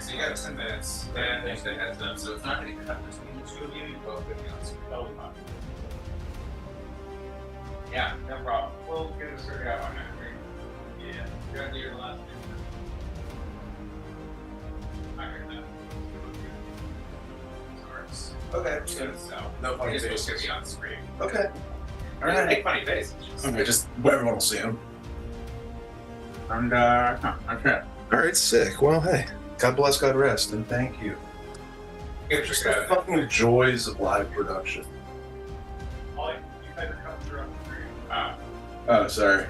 So you got 10 minutes, and there's the heads up, so it's not going to cut between the two of you. You both going to be on screen. Totally fine. Yeah, no problem. We'll get this figured out on that. Yeah, you're going to do your last thing. I heard that. Okay, so no funny faces. It's going to be on screen. Okay. All right. Make funny faces. Okay, just everyone will see them. And, okay. All right, sick. Well, hey, God bless, God rest, and thank you. Just the fucking joys of live production. You guys are coming through on the screen. Oh, sorry.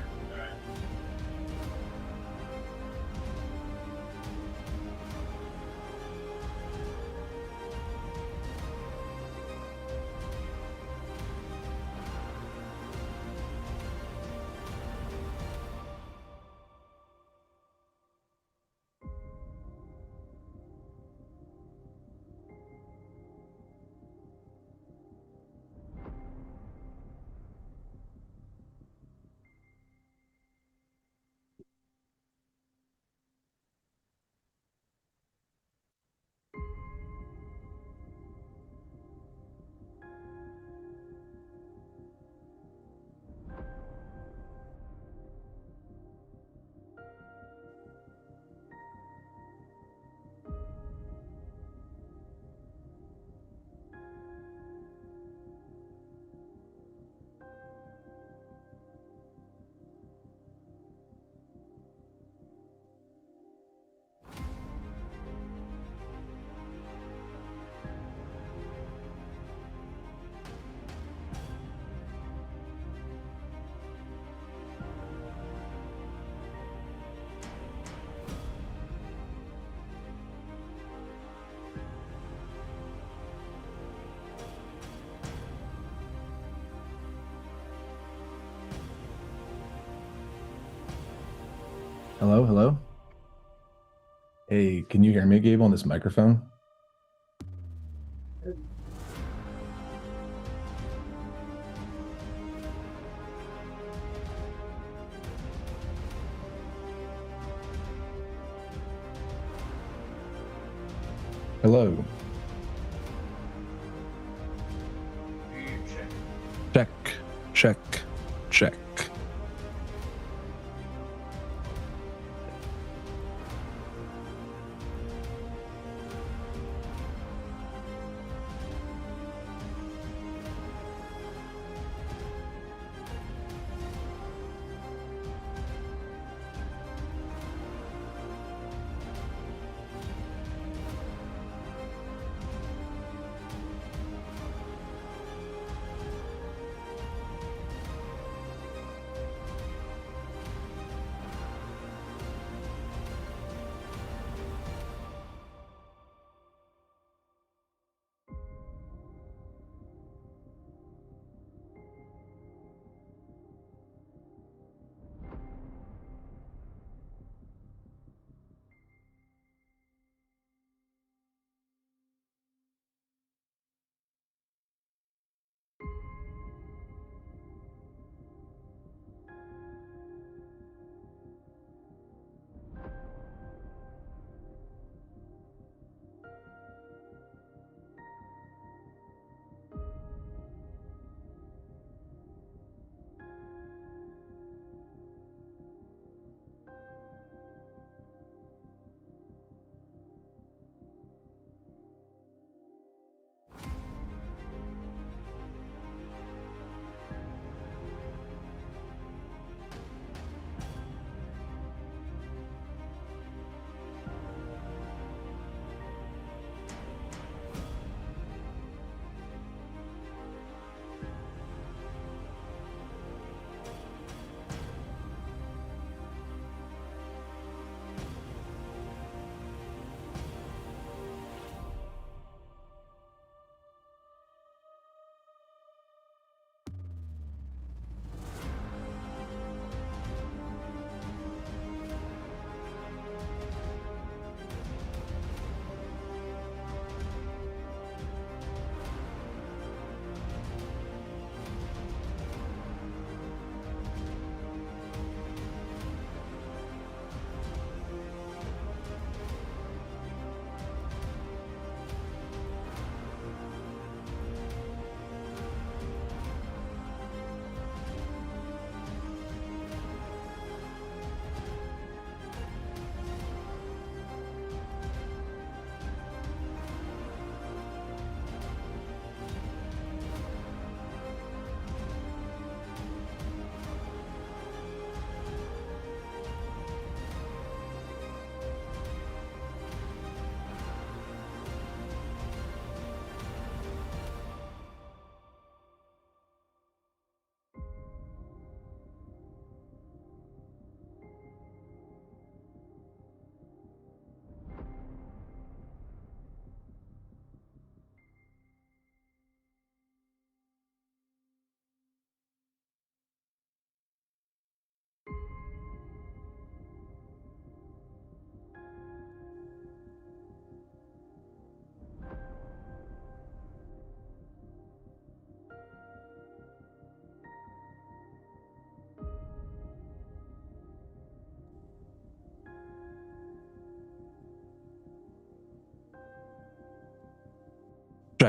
Hello, hello. Hey, can you hear me, Gabe, on this microphone? Hello. Check, check, check.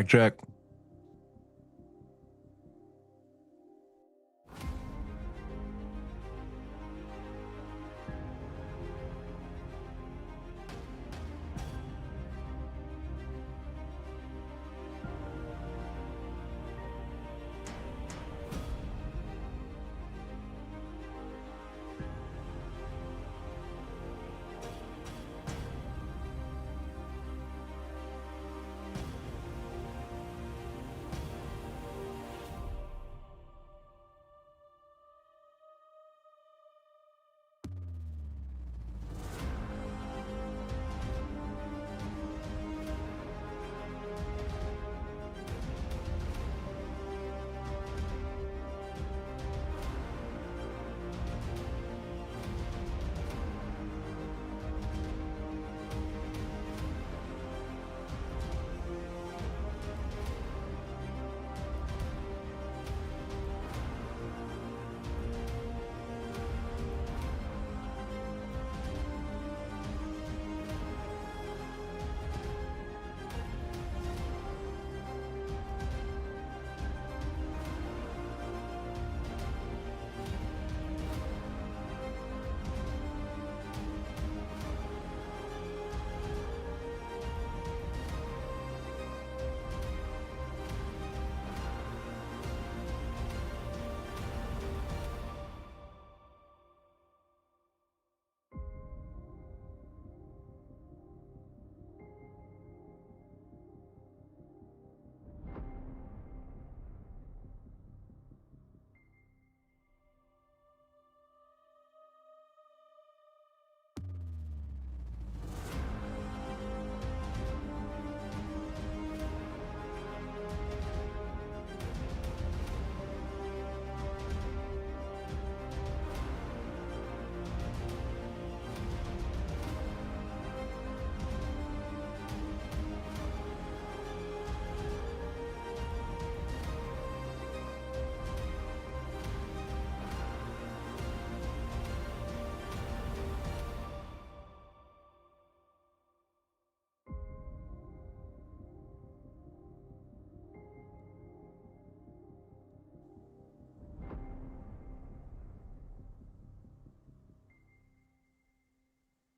Check, check.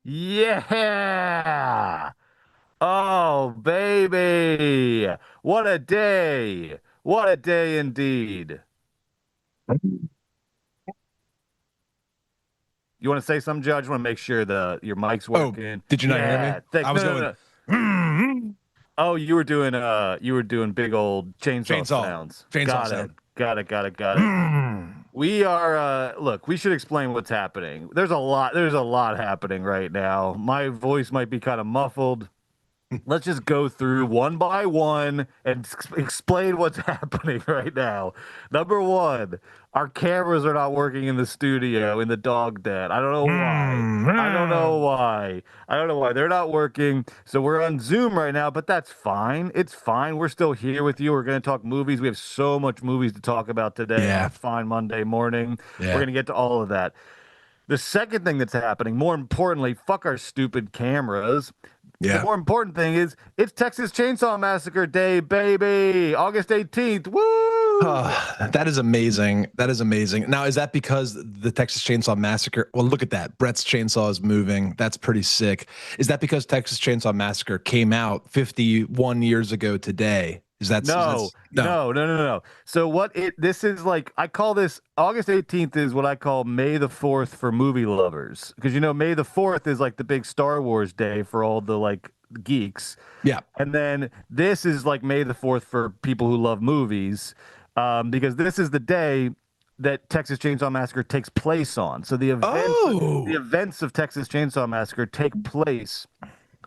Yeah! Oh, baby! What a day! What a day indeed. You want to say something, Judge? Want to make sure your mic's working? Did you not hear me? Yeah, thanks. I was No, going. no, no. Oh, you were doing big old chainsaw sounds. Chainsaw Got sound. it. Got it. We are look, we should explain what's happening. There's a lot happening right now. My voice might be kind of muffled. Let's just go through one by one and explain what's happening right now. Number one, our cameras are not working in the studio in the dog den. I don't know why. I don't know why. They're not working. So we're on Zoom right now, but that's fine. It's fine. We're still here with you. We're going to talk movies. We have so much movies to talk about today on a fine Monday morning. Yeah. We're going to get to all of that. The second thing that's happening, more importantly, fuck our stupid cameras. Yeah. The more important thing is it's Texas Chainsaw Massacre Day, baby. August 18th. Woo! That is amazing. That is amazing. Now, is that because the Texas Chainsaw Massacre? Well, look at that. Brett's chainsaw is moving. That's pretty sick. Is that because Texas Chainsaw Massacre came out 51 years ago today? No. So this is like, I call this August 18th is what I call May the 4th for movie lovers. Because, May the 4th is like the big Star Wars day for all the like geeks. Yeah. And then this is like May the 4th for people who love movies. Because this is the day that Texas Chainsaw Massacre takes place on. So the events of Texas Chainsaw Massacre take place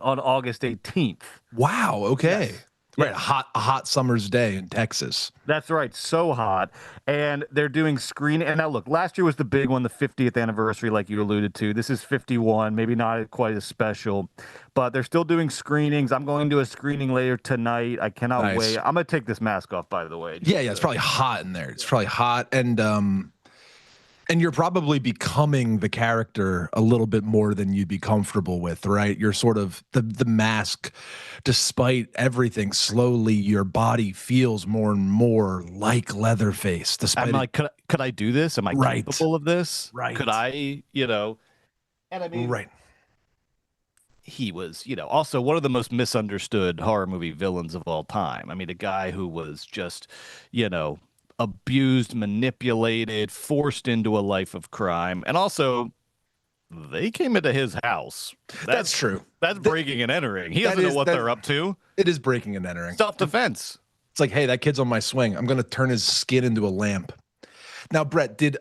on August 18th. Wow. Okay. Yes. Right, a hot summer's day in Texas. That's right, so hot. And they're doing screening. And now look, last year was the big one, the 50th anniversary, like you alluded to. This is 51, maybe not quite as special, but they're still doing screenings. I'm going to a screening later tonight. I cannot wait. I'm going to take this mask off, by the way. Yeah, it's probably hot in there. It's probably hot. And And you're probably becoming the character a little bit more than you'd be comfortable with, right? You're sort of the mask, despite everything. Slowly, your body feels more and more like Leatherface. Despite I'm like, could I do this? Am I capable of this? Right. Could I, And I mean, right. he was, also one of the most misunderstood horror movie villains of all time. I mean, a guy who was just, abused, manipulated, forced into a life of crime. And also, they came into his house. That's true. That's breaking and entering. He doesn't know what they're up to. It is breaking and entering. Self-defense. It's like, hey, that kid's on my swing. I'm going to turn his skin into a lamp. Now, Brett, did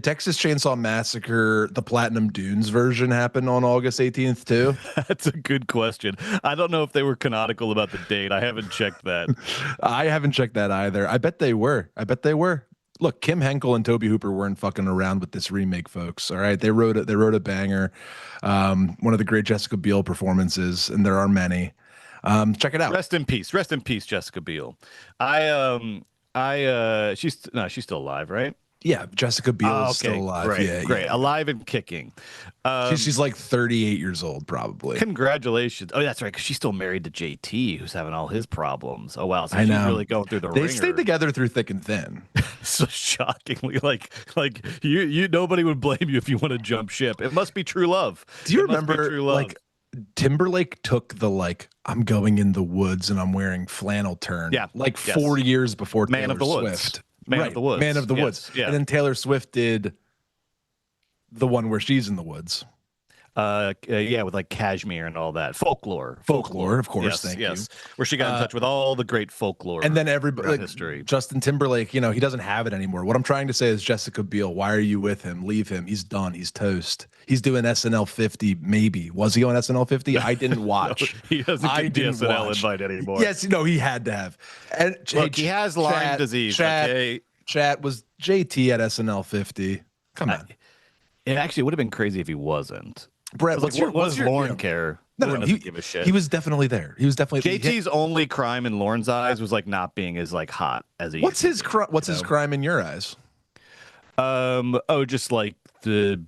Texas Chainsaw Massacre, the Platinum Dunes version, happen on August 18th too? That's a good question. I don't know if they were canonical about the date. I haven't checked that. I haven't checked that either. I bet they were. Look, Kim Henkel and Toby Hooper weren't fucking around with this remake, folks. All right, they wrote a banger. One of the great Jessica Biel performances, and there are many. Check it out. Rest in peace, Jessica Biel. She's still alive, right? Yeah, Jessica Biel is still alive. Great, great. Yeah. Alive and kicking. She's like 38 years old, probably. Congratulations. Oh, that's right, because she's still married to JT, who's having all his problems. Oh, wow. So I know. She's really going through the ringer. They stayed together through thick and thin. So shockingly, like you nobody would blame you if you want to jump ship. It must be true love. Do you remember, like, Timberlake took the, like, I'm going in the woods and I'm wearing flannel turn. Yeah. Like 4 years before Man of the Taylor Woods. Swift. Man of the Woods. Man of the Woods. Yeah. And then Taylor Swift did the one where she's in the woods. With like Cashmere and all that. Folklore, of course. Yes, thank yes. you. Where she got in touch with all the great folklore. And then everybody, like, history. Justin Timberlake, he doesn't have it anymore. What I'm trying to say is, Jessica Biel, why are you with him? Leave him. He's done. He's toast. He's doing SNL 50, maybe. Was he on SNL 50? I didn't watch. No, he doesn't get the SNL invite anymore. Yes, no, he had to have. And look, he has Lyme disease. Chat was JT at SNL 50. Come on. It actually would have been crazy if he wasn't. Brett, what does Lauren care? No, he doesn't give a shit. He was definitely there. He was definitely JT's only crime in Lauren's eyes was like not being as like hot as he. What's his crime in your eyes? Just like the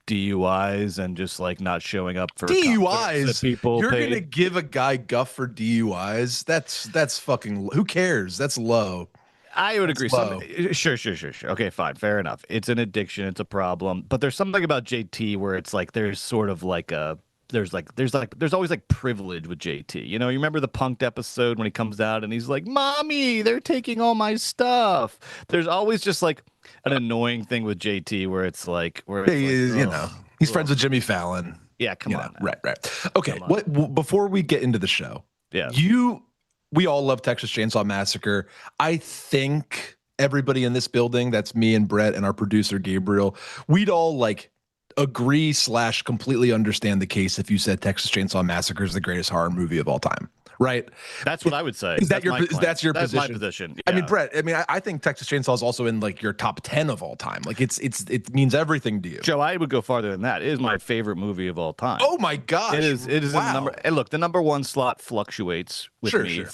DUIs and just like not showing up for DUIs. That people You're paid. gonna give a guy guff for DUIs? That's fucking. Who cares? That's low. I would agree. Sure. Okay, fine, fair enough. It's an addiction. It's a problem. But there's something about JT where it's like there's sort of like a there's always like privilege with JT. You remember the Punked episode when he comes out and he's like, "Mommy, they're taking all my stuff." There's always just like an annoying thing with JT where it's like he's friends with Jimmy Fallon. Yeah, come on. Right. Okay, before we get into the show, yeah, we all love Texas Chainsaw Massacre. I think everybody in this building, that's me and Brett and our producer Gabriel, we'd all like agree / completely understand the case if you said Texas Chainsaw Massacre is the greatest horror movie of all time. Right. That's what I would say. That's your position? That's my position. Yeah. I mean, Brett, I think Texas Chainsaw is also in like your top 10 of all time. Like it means everything to you. Joe, I would go farther than that. It is my favorite movie of all time. Oh my gosh. It is in the number. And look, the number one slot fluctuates with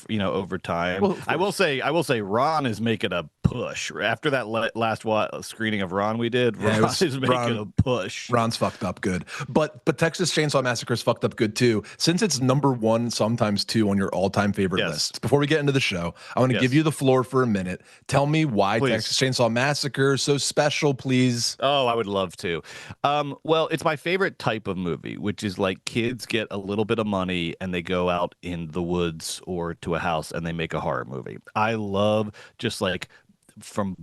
me, over time. Well, I will say Ron is making a push. After that last screening of Ron we did, Ron is making a push. Ron's fucked up good. But Texas Chainsaw Massacre is fucked up good too. Since it's number one, sometimes two on your all-time favorite list. Before we get into the show, I want to give you the floor for a minute. Tell me why Texas Chainsaw Massacre is so special, please. Oh, I would love to. Well, it's my favorite type of movie, which is like kids get a little bit of money and they go out in the woods or to a house and they make a horror movie. I love just like from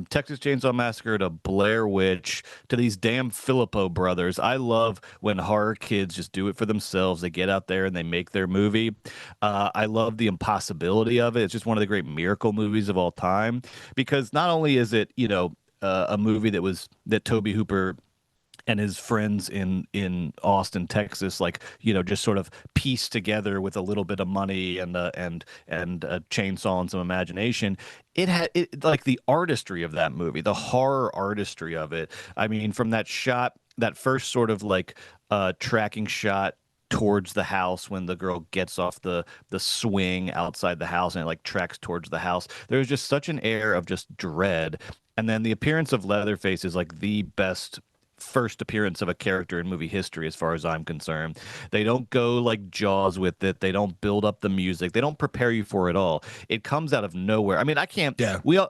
Texas Chainsaw Massacre to Blair Witch to these damn Filippo brothers. I love when horror kids just do it for themselves. They get out there and they make their movie. I love the impossibility of it. It's just one of the great miracle movies of all time, because not only is it, a movie that Toby Hooper and his friends in Austin, Texas, just sort of pieced together with a little bit of money and a chainsaw and some imagination. It had like the artistry of that movie, the horror artistry of it. I mean, from that first sort of like tracking shot towards the house when the girl gets off the swing outside the house and it like tracks towards the house. There's just such an air of just dread. And then the appearance of Leatherface is like the best first appearance of a character in movie history as far as I'm concerned. They don't go like Jaws with it. They don't build up the music. They don't prepare you for it all. It comes out of nowhere. I mean, I can't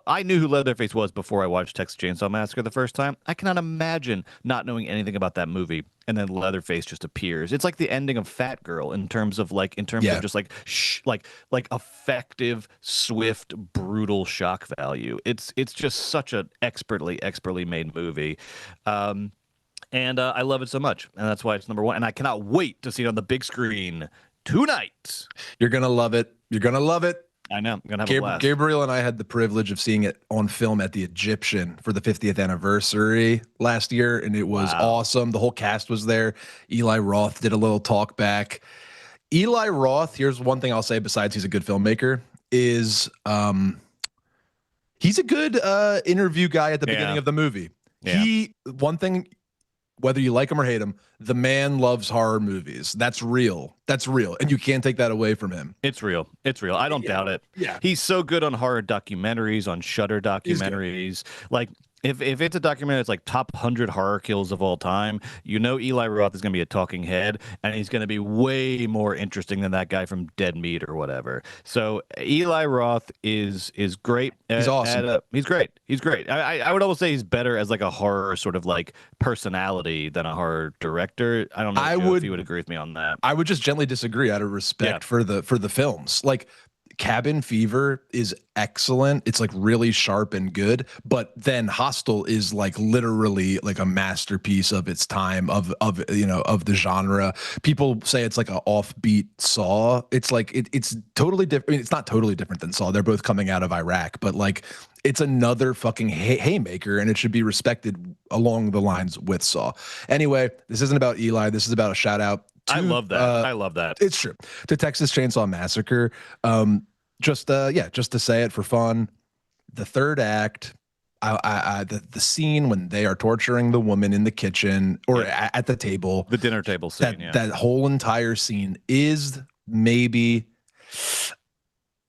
I knew who Leatherface was before I watched Texas Chainsaw Massacre the first time. I cannot imagine not knowing anything about that movie. And then Leatherface just appears. It's like the ending of Fat Girl in terms of just like effective, swift, brutal shock value. It's just such an expertly made movie. And I love it so much, and that's why it's number one. And I cannot wait to see it on the big screen tonight. You're gonna love it. You're gonna love it. I know. I'm gonna have a blast. Gabriel and I had the privilege of seeing it on film at the Egyptian for the 50th anniversary last year, and it was awesome. The whole cast was there. Eli Roth did a little talk back. Eli Roth, here's one thing I'll say besides he's a good filmmaker, is he's a good interview guy at the beginning of the movie. Yeah. One thing, whether you like him or hate him, the man loves horror movies. That's real. That's real. And you can't take that away from him. It's real. It's real. I don't doubt it. Yeah. He's so good on horror documentaries, on Shudder documentaries. Like, if it's a documentary that's like top 100 horror kills of all time, you know Eli Roth is going to be a talking head, and he's going to be way more interesting than that guy from Dead Meat or whatever. So Eli Roth is great. He's awesome. He's great. He's great. I would almost say he's better as like a horror sort of like personality than a horror director. I don't know if you would agree with me on that. I would just gently disagree out of respect for the films. Like, Cabin Fever is excellent. It's like really sharp and good, but then Hostel is like literally like a masterpiece of its time of the genre. People say it's like an offbeat Saw. It's like it's totally different. I mean, it's not totally different than Saw. They're both coming out of Iraq, but like it's another fucking haymaker, and it should be respected along the lines with Saw. Anyway, this isn't about Eli. This is about a shout out. I love that. I love that. It's true. To Texas Chainsaw Massacre. Just to say it for fun. The third act, the scene when they are torturing the woman in the kitchen or at the table, the dinner table scene. That whole entire scene is maybe.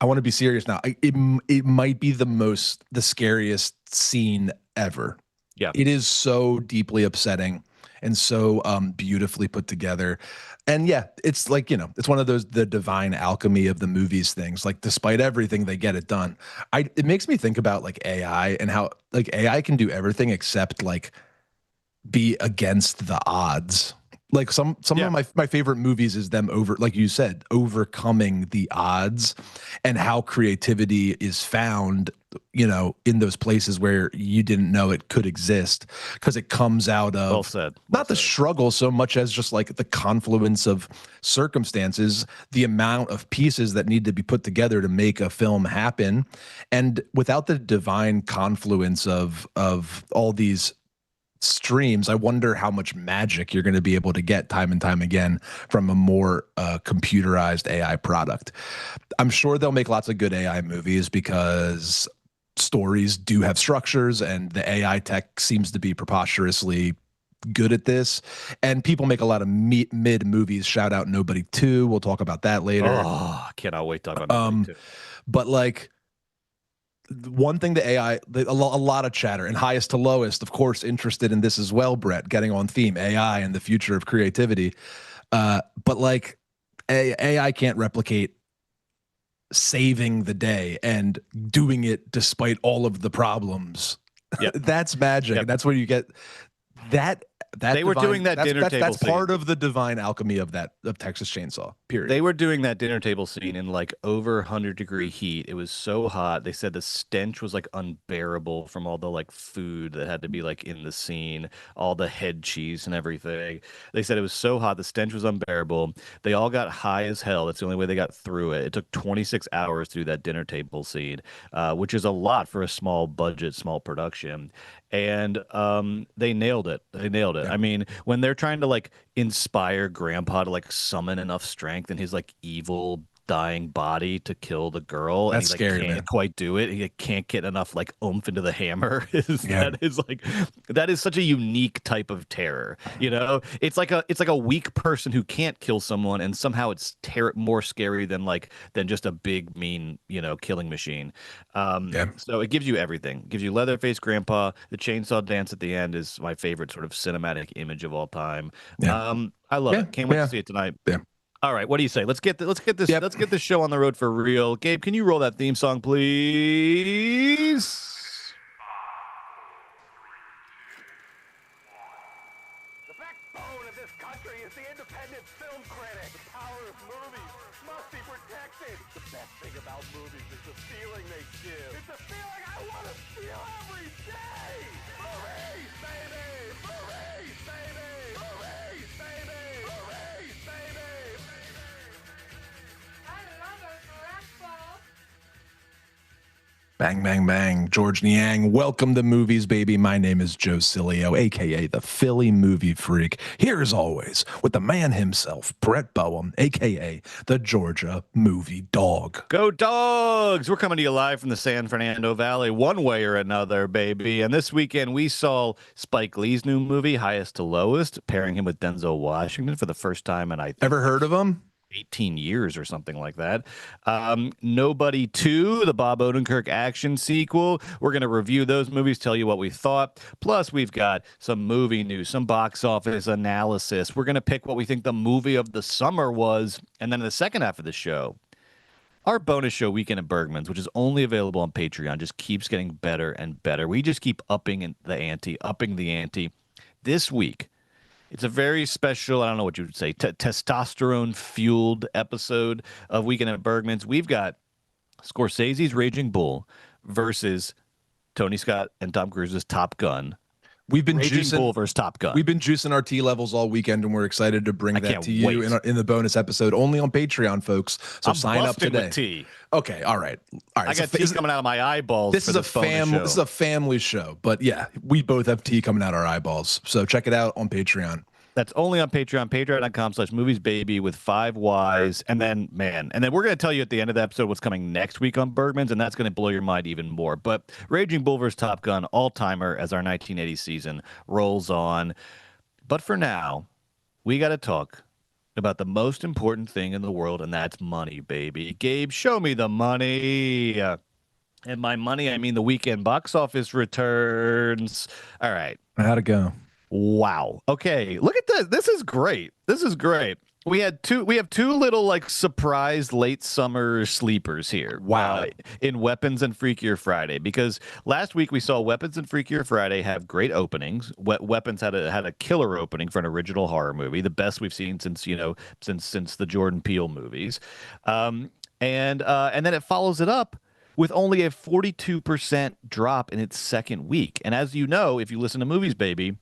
I want to be serious now. It might be the scariest scene ever. Yeah, it is so deeply upsetting and so beautifully put together. And yeah, it's like, it's one of those, the divine alchemy of the movies things. Like, despite everything, they get it done. It makes me think about like AI and how like AI can do everything except like be against the odds. Like some of my favorite movies is them like you said, overcoming the odds, and how creativity is found, in those places where you didn't know it could exist, because it comes out of not the struggle so much as just like the confluence of circumstances, the amount of pieces that need to be put together to make a film happen. And without the divine confluence of all these streams, I wonder how much magic you're going to be able to get time and time again from a more computerized AI product. I'm sure they'll make lots of good AI movies because stories do have structures, and the AI tech seems to be preposterously good at this. And people make a lot of mid movies. Shout out Nobody 2. We'll talk about that later. Oh, I cannot wait to talk about Nobody 2. But like, one thing the AI, a lot of chatter, and highest to lowest, of course, interested in this as well, Brett, getting on theme, AI and the future of creativity. But like, AI can't replicate saving the day and doing it despite all of the problems. Yep. That's magic. Yep. That's where you get that. They were doing that dinner table scene. That's part of the divine alchemy of Texas Chainsaw, period. They were doing that dinner table scene in like over 100-degree heat. It was so hot. They said the stench was like unbearable from all the like food that had to be like in the scene, all the head cheese and everything. They said it was so hot. The stench was unbearable. They all got high as hell. That's the only way they got through it. It took 26 hours to do that dinner table scene, which is a lot for a small budget, small production. And they nailed it. Yeah. I mean, when they're trying to like inspire Grandpa to like summon enough strength in his like evil dying body to kill the girl. That's and he scary, can't man. quite do it. He can't get enough like oomph into the hammer. That is such a unique type of terror. You know, it's like a weak person who can't kill someone, and somehow it's more scary than just a big mean killing machine. So it gives you everything. It gives you Leatherface Grandpa. The chainsaw dance at the end is my favorite sort of cinematic image of all time. I love it. Can't wait to see it tonight. All right, what do you say? Let's get this show on the road for real. Gabe, can you roll that theme song, please? The backbone of this country is the independent film critic. The power of movies must be protected. The best thing about movies is the feeling they give. It's a feeling I want to feel every day. Movies, baby! Movies, baby! Movies, baby! Movies, baby! I love it, Rackball. Bang, bang, bang. George Niang. Welcome to Movies, baby. My name is Joe Cilio, a.k.a. the Philly Movie Freak. Here, as always, with the man himself, Brett Boehm, a.k.a. the Georgia Movie Dog. Go Dogs! We're coming to you live from the San Fernando Valley, one way or another, baby. And this weekend, we saw Spike Lee's new movie, Highest to Lowest, pairing him with Denzel Washington for the first time in, I think, ever heard of him? 18 years or something like that. Nobody 2, the Bob Odenkirk action sequel. We're going to review those movies, tell you what we thought. Plus, we've got some movie news, some box office analysis. We're going to pick what we think the movie of the summer was. And then in the second half of the show, our bonus show, Weekend at Bergman's, which is only available on Patreon, just keeps getting better and better. We just keep upping the ante. This week, it's a very special, I don't know what you would say, testosterone-fueled episode of Weekend at Bergman's. We've got Scorsese's Raging Bull versus Tony Scott and Tom Cruise's Top Gun. We've been Raging Bull versus Top Gun. We've been juicing our tea levels all weekend, and we're excited to bring that to you in the bonus episode, only on Patreon, folks. So sign up today. With tea. Okay, all right. I got tea coming out of my eyeballs. This is a family show, but yeah, we both have tea coming out our eyeballs. So check it out on Patreon. That's only on Patreon, patreon.com/moviesbaby with 5 Ys. And then we're going to tell you at the end of the episode what's coming next week on Bergman's, and that's going to blow your mind even more. But Raging Bull vs. Top Gun, all-timer as our 1980 season rolls on. But for now, we got to talk about the most important thing in the world, and that's money, baby. Gabe, show me the money. And by money, I mean the weekend box office returns. All right. How'd it go? Wow. Okay. Look at this. This is great. We have two little like surprise late summer sleepers here. Wow. In Weapons and Freakier Friday, because last week we saw Weapons and Freakier Friday have great openings. Weapons had a killer opening for an original horror movie, the best we've seen since the Jordan Peele movies. And then it follows it up with only a 42% drop in its second week. And as you know, if you listen to Movies, baby,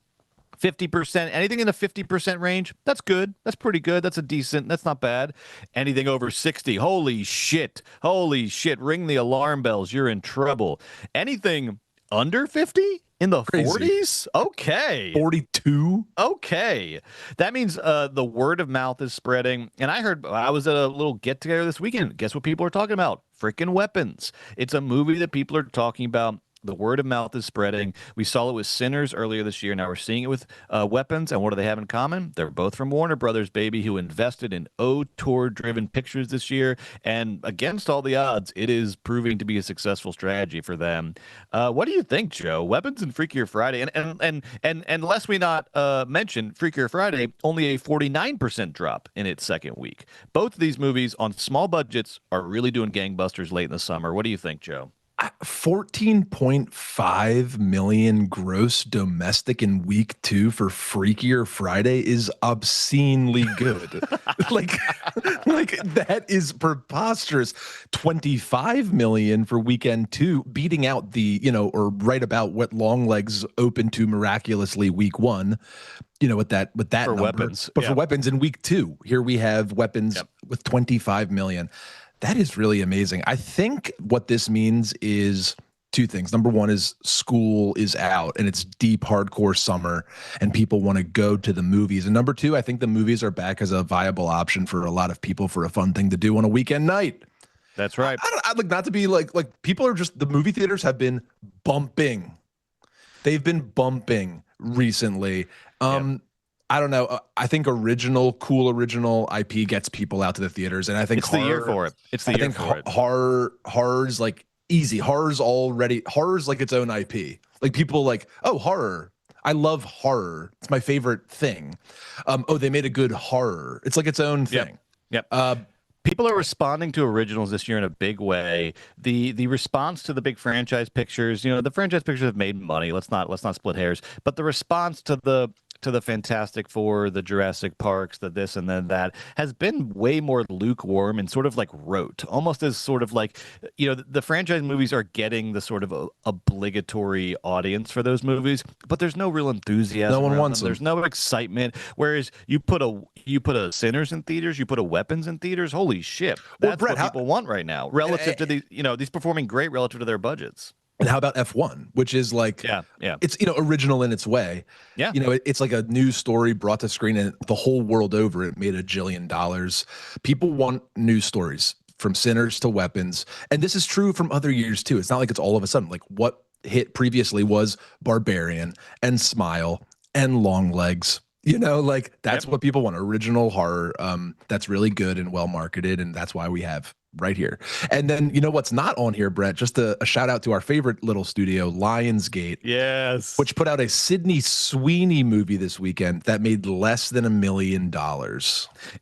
50%, anything in the 50% range, that's good. That's pretty good. That's not bad. Anything over 60, holy shit, ring the alarm bells. You're in trouble. Anything under 50 in the Crazy. 40s? Okay. 42? Okay. That means the word of mouth is spreading. And I was at a little get together this weekend. Guess what people are talking about? Freaking Weapons. It's a movie that people are talking about. The word of mouth is spreading. We saw it with Sinners earlier this year. Now we're seeing it with Weapons. And what do they have in common? They're both from Warner Brothers, baby, who invested in auteur-driven pictures this year. And against all the odds, it is proving to be a successful strategy for them. What do you think, Joe? Weapons and Freakier Friday. And lest we not mention, Freakier Friday, only a 49% drop in its second week. Both of these movies on small budgets are really doing gangbusters late in the summer. What do you think, Joe? 14.5 million gross domestic in week 2 for Freakier Friday is obscenely good. like that is preposterous. 25 million for weekend 2, beating out the, or right about what Longlegs opened to miraculously week 1. With that for number. Weapons. But for Weapons in week 2, here we have Weapons with 25 million. That is really amazing. I think what this means is two things. Number one is school is out and it's deep hardcore summer and people want to go to the movies. And number two, I think the movies are back as a viable option for a lot of people for a fun thing to do on a weekend night. That's right. I'd like not to be like people are just, the movie theaters have been bumping. They've been bumping recently. I don't know. I think cool original IP gets people out to the theaters, and I think it's the year for it. It's the year for it. Horror's like easy. Horror's like its own IP. Like people like, oh, horror. I love horror. It's my favorite thing. Oh, they made a good horror. It's like its own thing. Yep. People are responding to originals this year in a big way. The response to the big franchise pictures, the franchise pictures have made money. Let's not split hairs. But the response to the Fantastic Four, the Jurassic Parks, the this and then that has been way more lukewarm and sort of like rote, almost as sort of like, the franchise movies are getting the sort of obligatory audience for those movies, but there's no real enthusiasm. No one wants them. There's no excitement. Whereas you put a Sinners in theaters, you put a Weapons in theaters. Holy shit, that's what people want right now. Relative to these performing great relative to their budgets. And how about F1, which is like, it's, original in its way. Yeah. It's like a news story brought to screen and the whole world over. It made $1 jillion. People want news stories from Sinners to Weapons. And this is true from other years too. It's not like it's all of a sudden. Like what hit previously was Barbarian and Smile and Long Legs. That's what people want. Original horror that's really good and well marketed. And that's why we have right here. And then what's not on here, Brett, just a shout out to our favorite little studio, Lionsgate. Yes. Which put out a Sydney Sweeney movie this weekend that made less than $1 million.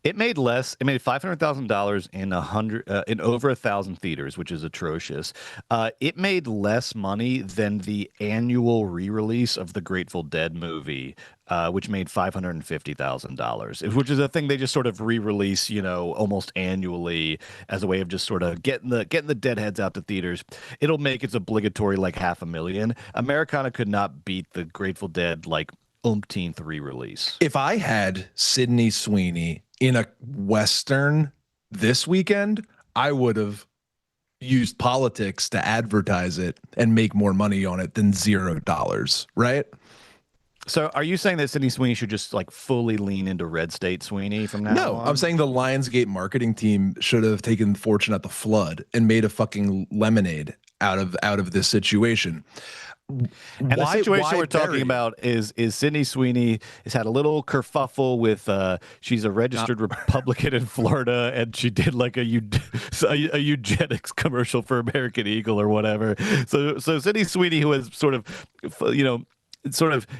It made less. It made $500,000 in over 1,000 theaters, which is atrocious. It made less money than the annual re-release of the Grateful Dead movie, which made $550,000, which is a thing they just sort of re-release, almost annually as a way of just sort of getting the deadheads out to theaters. It'll make its obligatory like $500,000. Americana could not beat the Grateful Dead like umpteenth re-release. If I had Sydney Sweeney in a Western this weekend, I would have used politics to advertise it and make more money on it than $0, right? So are you saying that Sydney Sweeney should just like fully lean into Red State Sweeney from now on? I'm saying the Lionsgate marketing team should have taken Fortune at the flood and made a fucking lemonade out of this situation. And the situation we're talking about is Sydney Sweeney has had a little kerfuffle with she's a registered Republican in Florida, and she did like a eugenics commercial for American Eagle or whatever. So Sydney Sweeney, who has sort of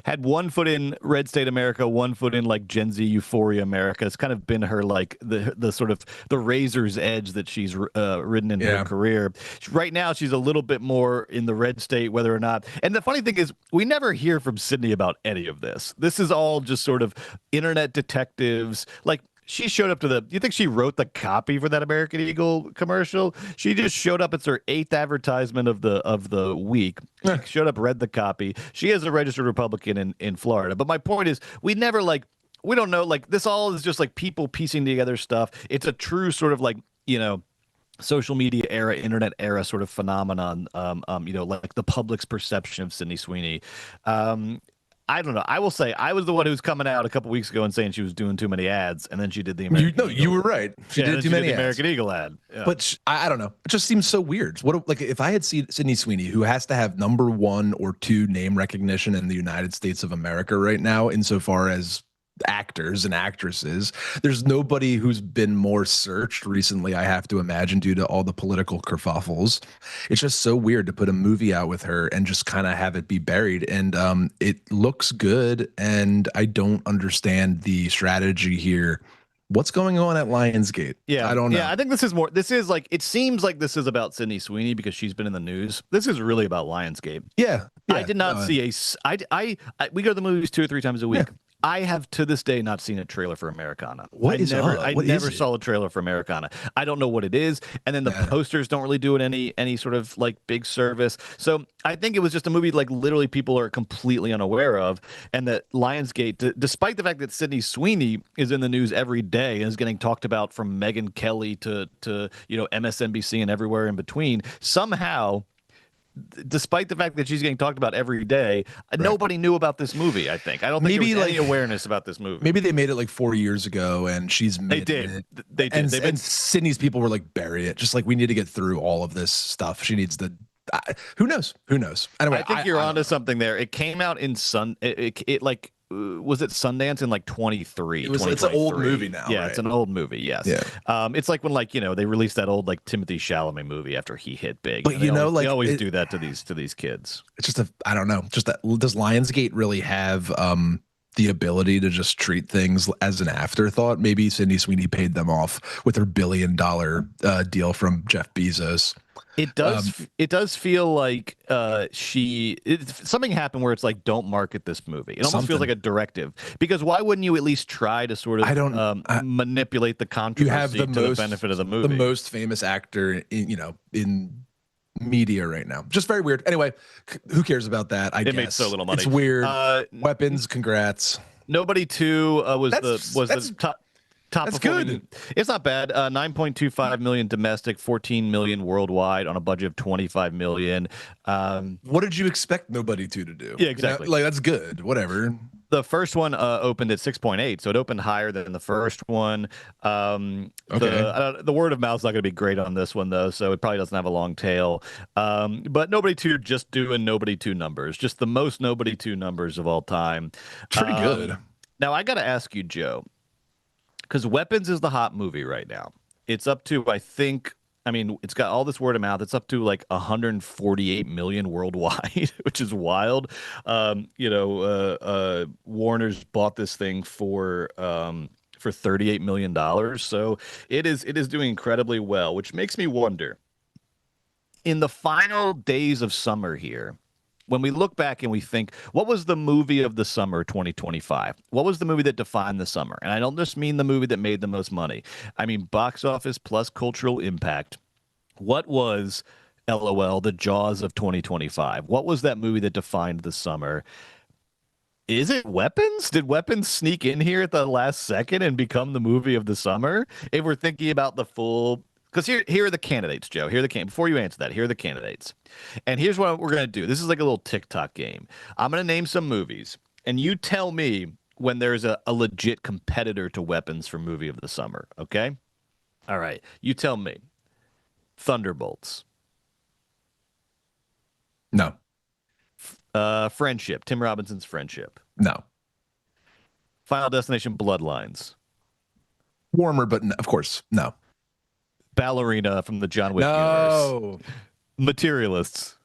had one foot in Red State America, one foot in like Gen Z Euphoria America. It's kind of been her like the sort of the razor's edge that she's ridden in her career. Right now, she's a little bit more in the Red State, whether or not. And the funny thing is, we never hear from Sydney about any of this. This is all just sort of internet detectives. Like, she showed up to you think she wrote the copy for that American Eagle commercial? She just showed up. It's her 8th advertisement of the week. She showed up, read the copy. She is a registered Republican in Florida. But my point is, we don't know, like, this all is just like people piecing together stuff. It's a true sort of like, social media era, internet era sort of phenomenon, like the public's perception of Sydney Sweeney. I don't know. I will say I was the one who was coming out a couple weeks ago and saying she was doing too many ads, and then she did the American Eagle. You were right. She did too many ads. American Eagle ad. Yeah. But I don't know. It just seems so weird. What if I had seen Sydney Sweeney, who has to have number 1 or 2 name recognition in the United States of America right now, insofar as actors and actresses, there's nobody who's been more searched recently, I have to imagine, due to all the political kerfuffles. It's just so weird to put a movie out with her and just kind of have it be buried. And it looks good, and I don't understand the strategy here. What's going on at Lionsgate? Yeah, I don't know. Yeah, I think this is like, it seems like this is about Sydney Sweeney because she's been in the news. This is really about Lionsgate. Yeah. I did not see we go to the movies 2 or 3 times a week. Yeah. I have to this day not seen a trailer for Americana. I never saw a trailer for Americana. I don't know what it is, and then the posters don't really do it any sort of like big service. So I think it was just a movie like literally people are completely unaware of, and that Lionsgate, despite the fact that Sydney Sweeney is in the news every day and is getting talked about from Megyn Kelly to MSNBC and everywhere in between, somehow despite the fact that she's getting talked about every day, nobody knew about this movie. I think I don't think there was any awareness about this movie. Maybe they made it like 4 years ago, and she's made They did. it. They did. And Sydney's people were like, bury it. Just like, we need to get through all of this stuff. She needs to. Who knows? Who knows? Anyway, I think you're onto something there. It came out in was it Sundance in like 23? It's an old movie now. Yeah, right? it's an old movie. Yes. Yeah. It's like when they released that old like Timothy Chalamet movie after he hit big. But they always it, do that to these kids. It's just I don't know. Just that, does Lionsgate really have the ability to just treat things as an afterthought? Maybe Sydney Sweeney paid them off with her $1 billion deal from Jeff Bezos. It does. It does feel like something happened where it's like, don't market this movie. It almost feels like a directive, because why wouldn't you at least try to sort of manipulate the controversy to the benefit of the movie? The most famous actor in media right now. Just very weird. Anyway, who cares about that? I guess it made so little money. It's weird. Weapons. Congrats. Nobody 2 was the top. That's good. It's not bad. 9.25 million domestic, 14 million worldwide on a budget of 25 million. What did you expect Nobody to do? Yeah, exactly. Like, that's good. Whatever. The first one opened at 6.8, so it opened higher than the first one. Okay. The word of mouth is not going to be great on this one, though, so it probably doesn't have a long tail. But Nobody 2 just doing Nobody 2 numbers, just the most Nobody 2 numbers of all time. Pretty good. Now, I got to ask you, Joe, because Weapons is the hot movie right now. It's up to, it's got all this word of mouth. It's up to like 148 million worldwide, which is wild. Warner's bought this thing for $38 million. So it is doing incredibly well, which makes me wonder, in the final days of summer here, when we look back and we think, what was the movie of the summer 2025? What was the movie that defined the summer? And I don't just mean the movie that made the most money. I mean box office plus cultural impact. What was, LOL, the Jaws of 2025? What was that movie that defined the summer? Is it Weapons? Did Weapons sneak in here at the last second and become the movie of the summer? If we're thinking about the full... Because here are the candidates, Joe. Before you answer that, here are the candidates. And here's what we're going to do. This is like a little TikTok game. I'm going to name some movies, and you tell me when there's a legit competitor to Weapons for movie of the summer, okay? All right. You tell me. Thunderbolts. No. Friendship. Tim Robinson's Friendship. No. Final Destination Bloodlines. Warmer, but of course, no. Ballerina from the John Wick universe. Materialists.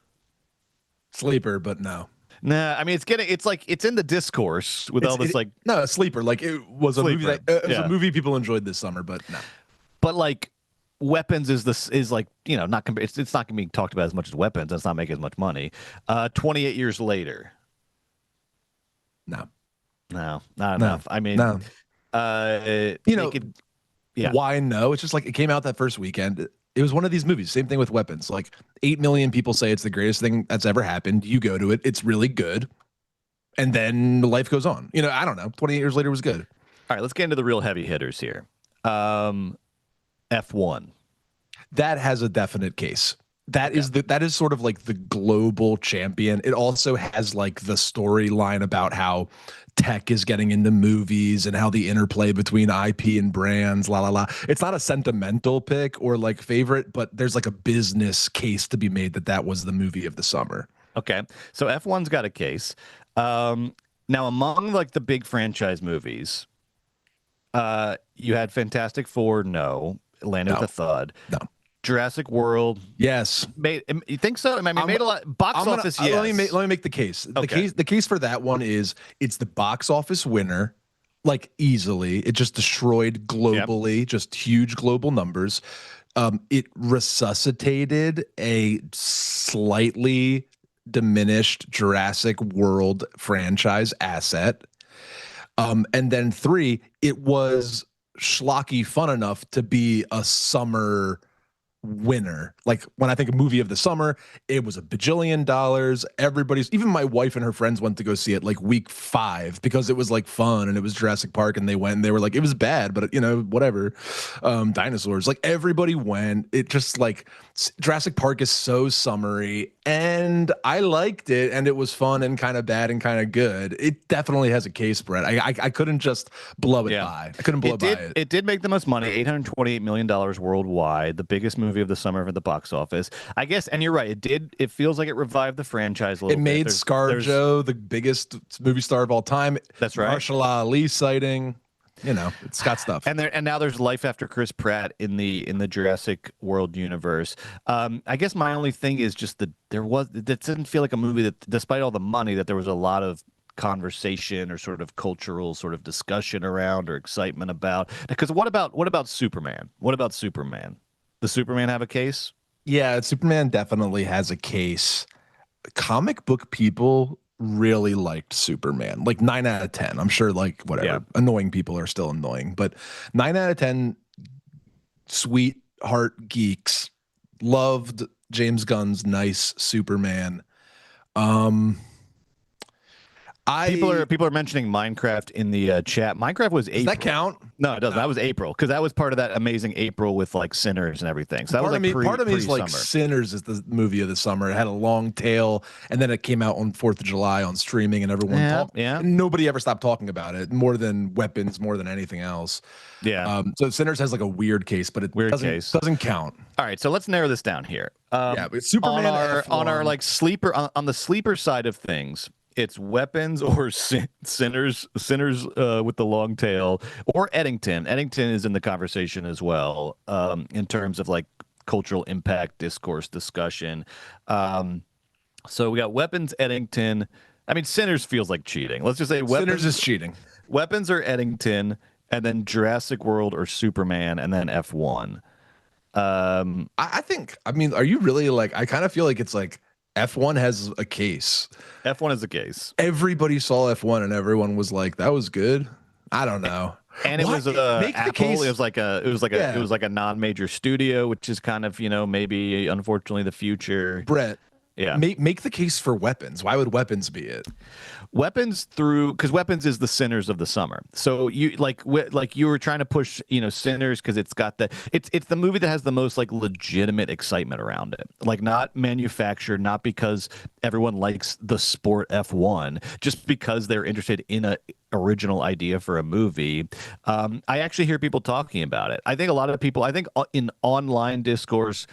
Sleeper, but no. Nah, I mean it's in the discourse with all this no, Sleeper. Like, it was a movie a movie people enjoyed this summer, but no. But like Weapons is not it's not being talked about as much as Weapons. It's not making as much money. 28 years later. No, not enough. I mean, no. Yeah. Why no? It's just like, it came out that first weekend. It was one of these movies. Same thing with Weapons. Like, 8 million people say it's the greatest thing that's ever happened. You go to it. It's really good. And then life goes on. I don't know. 28 years later was good. All right, let's get into the real heavy hitters here. F1. That has a definite case. That is sort of like the global champion. It also has like the storyline about how tech is getting into movies and how the interplay between IP and brands, la la la. It's not a sentimental pick or like favorite, but there's like a business case to be made that was the movie of the summer. Okay, so F1's got a case. Now, among like the big franchise movies, you had Fantastic Four. No, landed with a thud. No. Jurassic World. Yes. You think so? I mean, made a lot. Box office. Yes. Let me make the case. Okay. The case for that one is it's the box office winner, like easily. It just destroyed globally, just huge global numbers. It resuscitated a slightly diminished Jurassic World franchise asset. And then 3, it was schlocky fun enough to be a summer winner. Like, when I think of movie of the summer, it was $1 bajillion. Even my wife and her friends went to go see it like week 5 because it was like fun and it was Jurassic Park, and they went and they were like, it was bad, but whatever. Dinosaurs, like, everybody went. It just like Jurassic Park is so summery, and I liked it, and it was fun and kind of bad and kind of good. It definitely has a case, Brett. I couldn't just blow it by. I couldn't blow it by it. It did make the most money, $828 million worldwide, the biggest movie of the summer for the box office. I guess, and you're right, it feels like it revived the franchise a little bit. It made ScarJo the biggest movie star of all time. That's right. Marshall Ali sighting. You know, it's got stuff. And now there's life after Chris Pratt in the Jurassic World universe. I guess my only thing is just that it didn't feel like a movie that, despite all the money, that there was a lot of conversation or sort of cultural sort of discussion around or excitement about. Because what about Superman? What about Superman? Does Superman have a case? Yeah, Superman definitely has a case. Comic book people really liked Superman, like 9 out of 10. I'm sure, like, whatever, annoying people are still annoying, but 9 out of 10 sweetheart geeks loved James Gunn's nice Superman. People are mentioning Minecraft in the chat. Minecraft was April. Does that count? No, it doesn't. That was April, because that was part of that amazing April with like Sinners and everything. So that was like part of me is like Sinners is the movie of the summer. It had a long tail, and then it came out on 4th of July on streaming, and everyone talked. Yeah. And nobody ever stopped talking about it. More than Weapons, more than anything else. Yeah. So Sinners has like a weird case, but it doesn't count. All right, so let's narrow this down here. But Superman on our like sleeper on the sleeper side of things. It's Weapons or Sinners with the long tail, or Eddington. Eddington is in the conversation as well, in terms of like cultural impact, discourse, discussion. So we got Weapons, Eddington. I mean, Sinners feels like cheating. Let's just say Sinners is cheating. Weapons or Eddington, and then Jurassic World or Superman, and then F1. I think. I mean, are you really like? I kind of feel like it's like. F1 has a case. F1 is a case. Everybody saw F1 and everyone was like, "That was good." I don't know. And it was Apple. It was like a non-major studio, which is kind of, maybe unfortunately the future. Brett, make the case for Weapons. Why would Weapons be it? Because Weapons is the Sinners of the summer. So you you were trying to push, Sinners, because it's the movie that has the most like legitimate excitement around it. Like, not manufactured, not because everyone likes the sport F1, just because they're interested in a original idea for a movie. I actually hear people talking about it. I think in online discourse,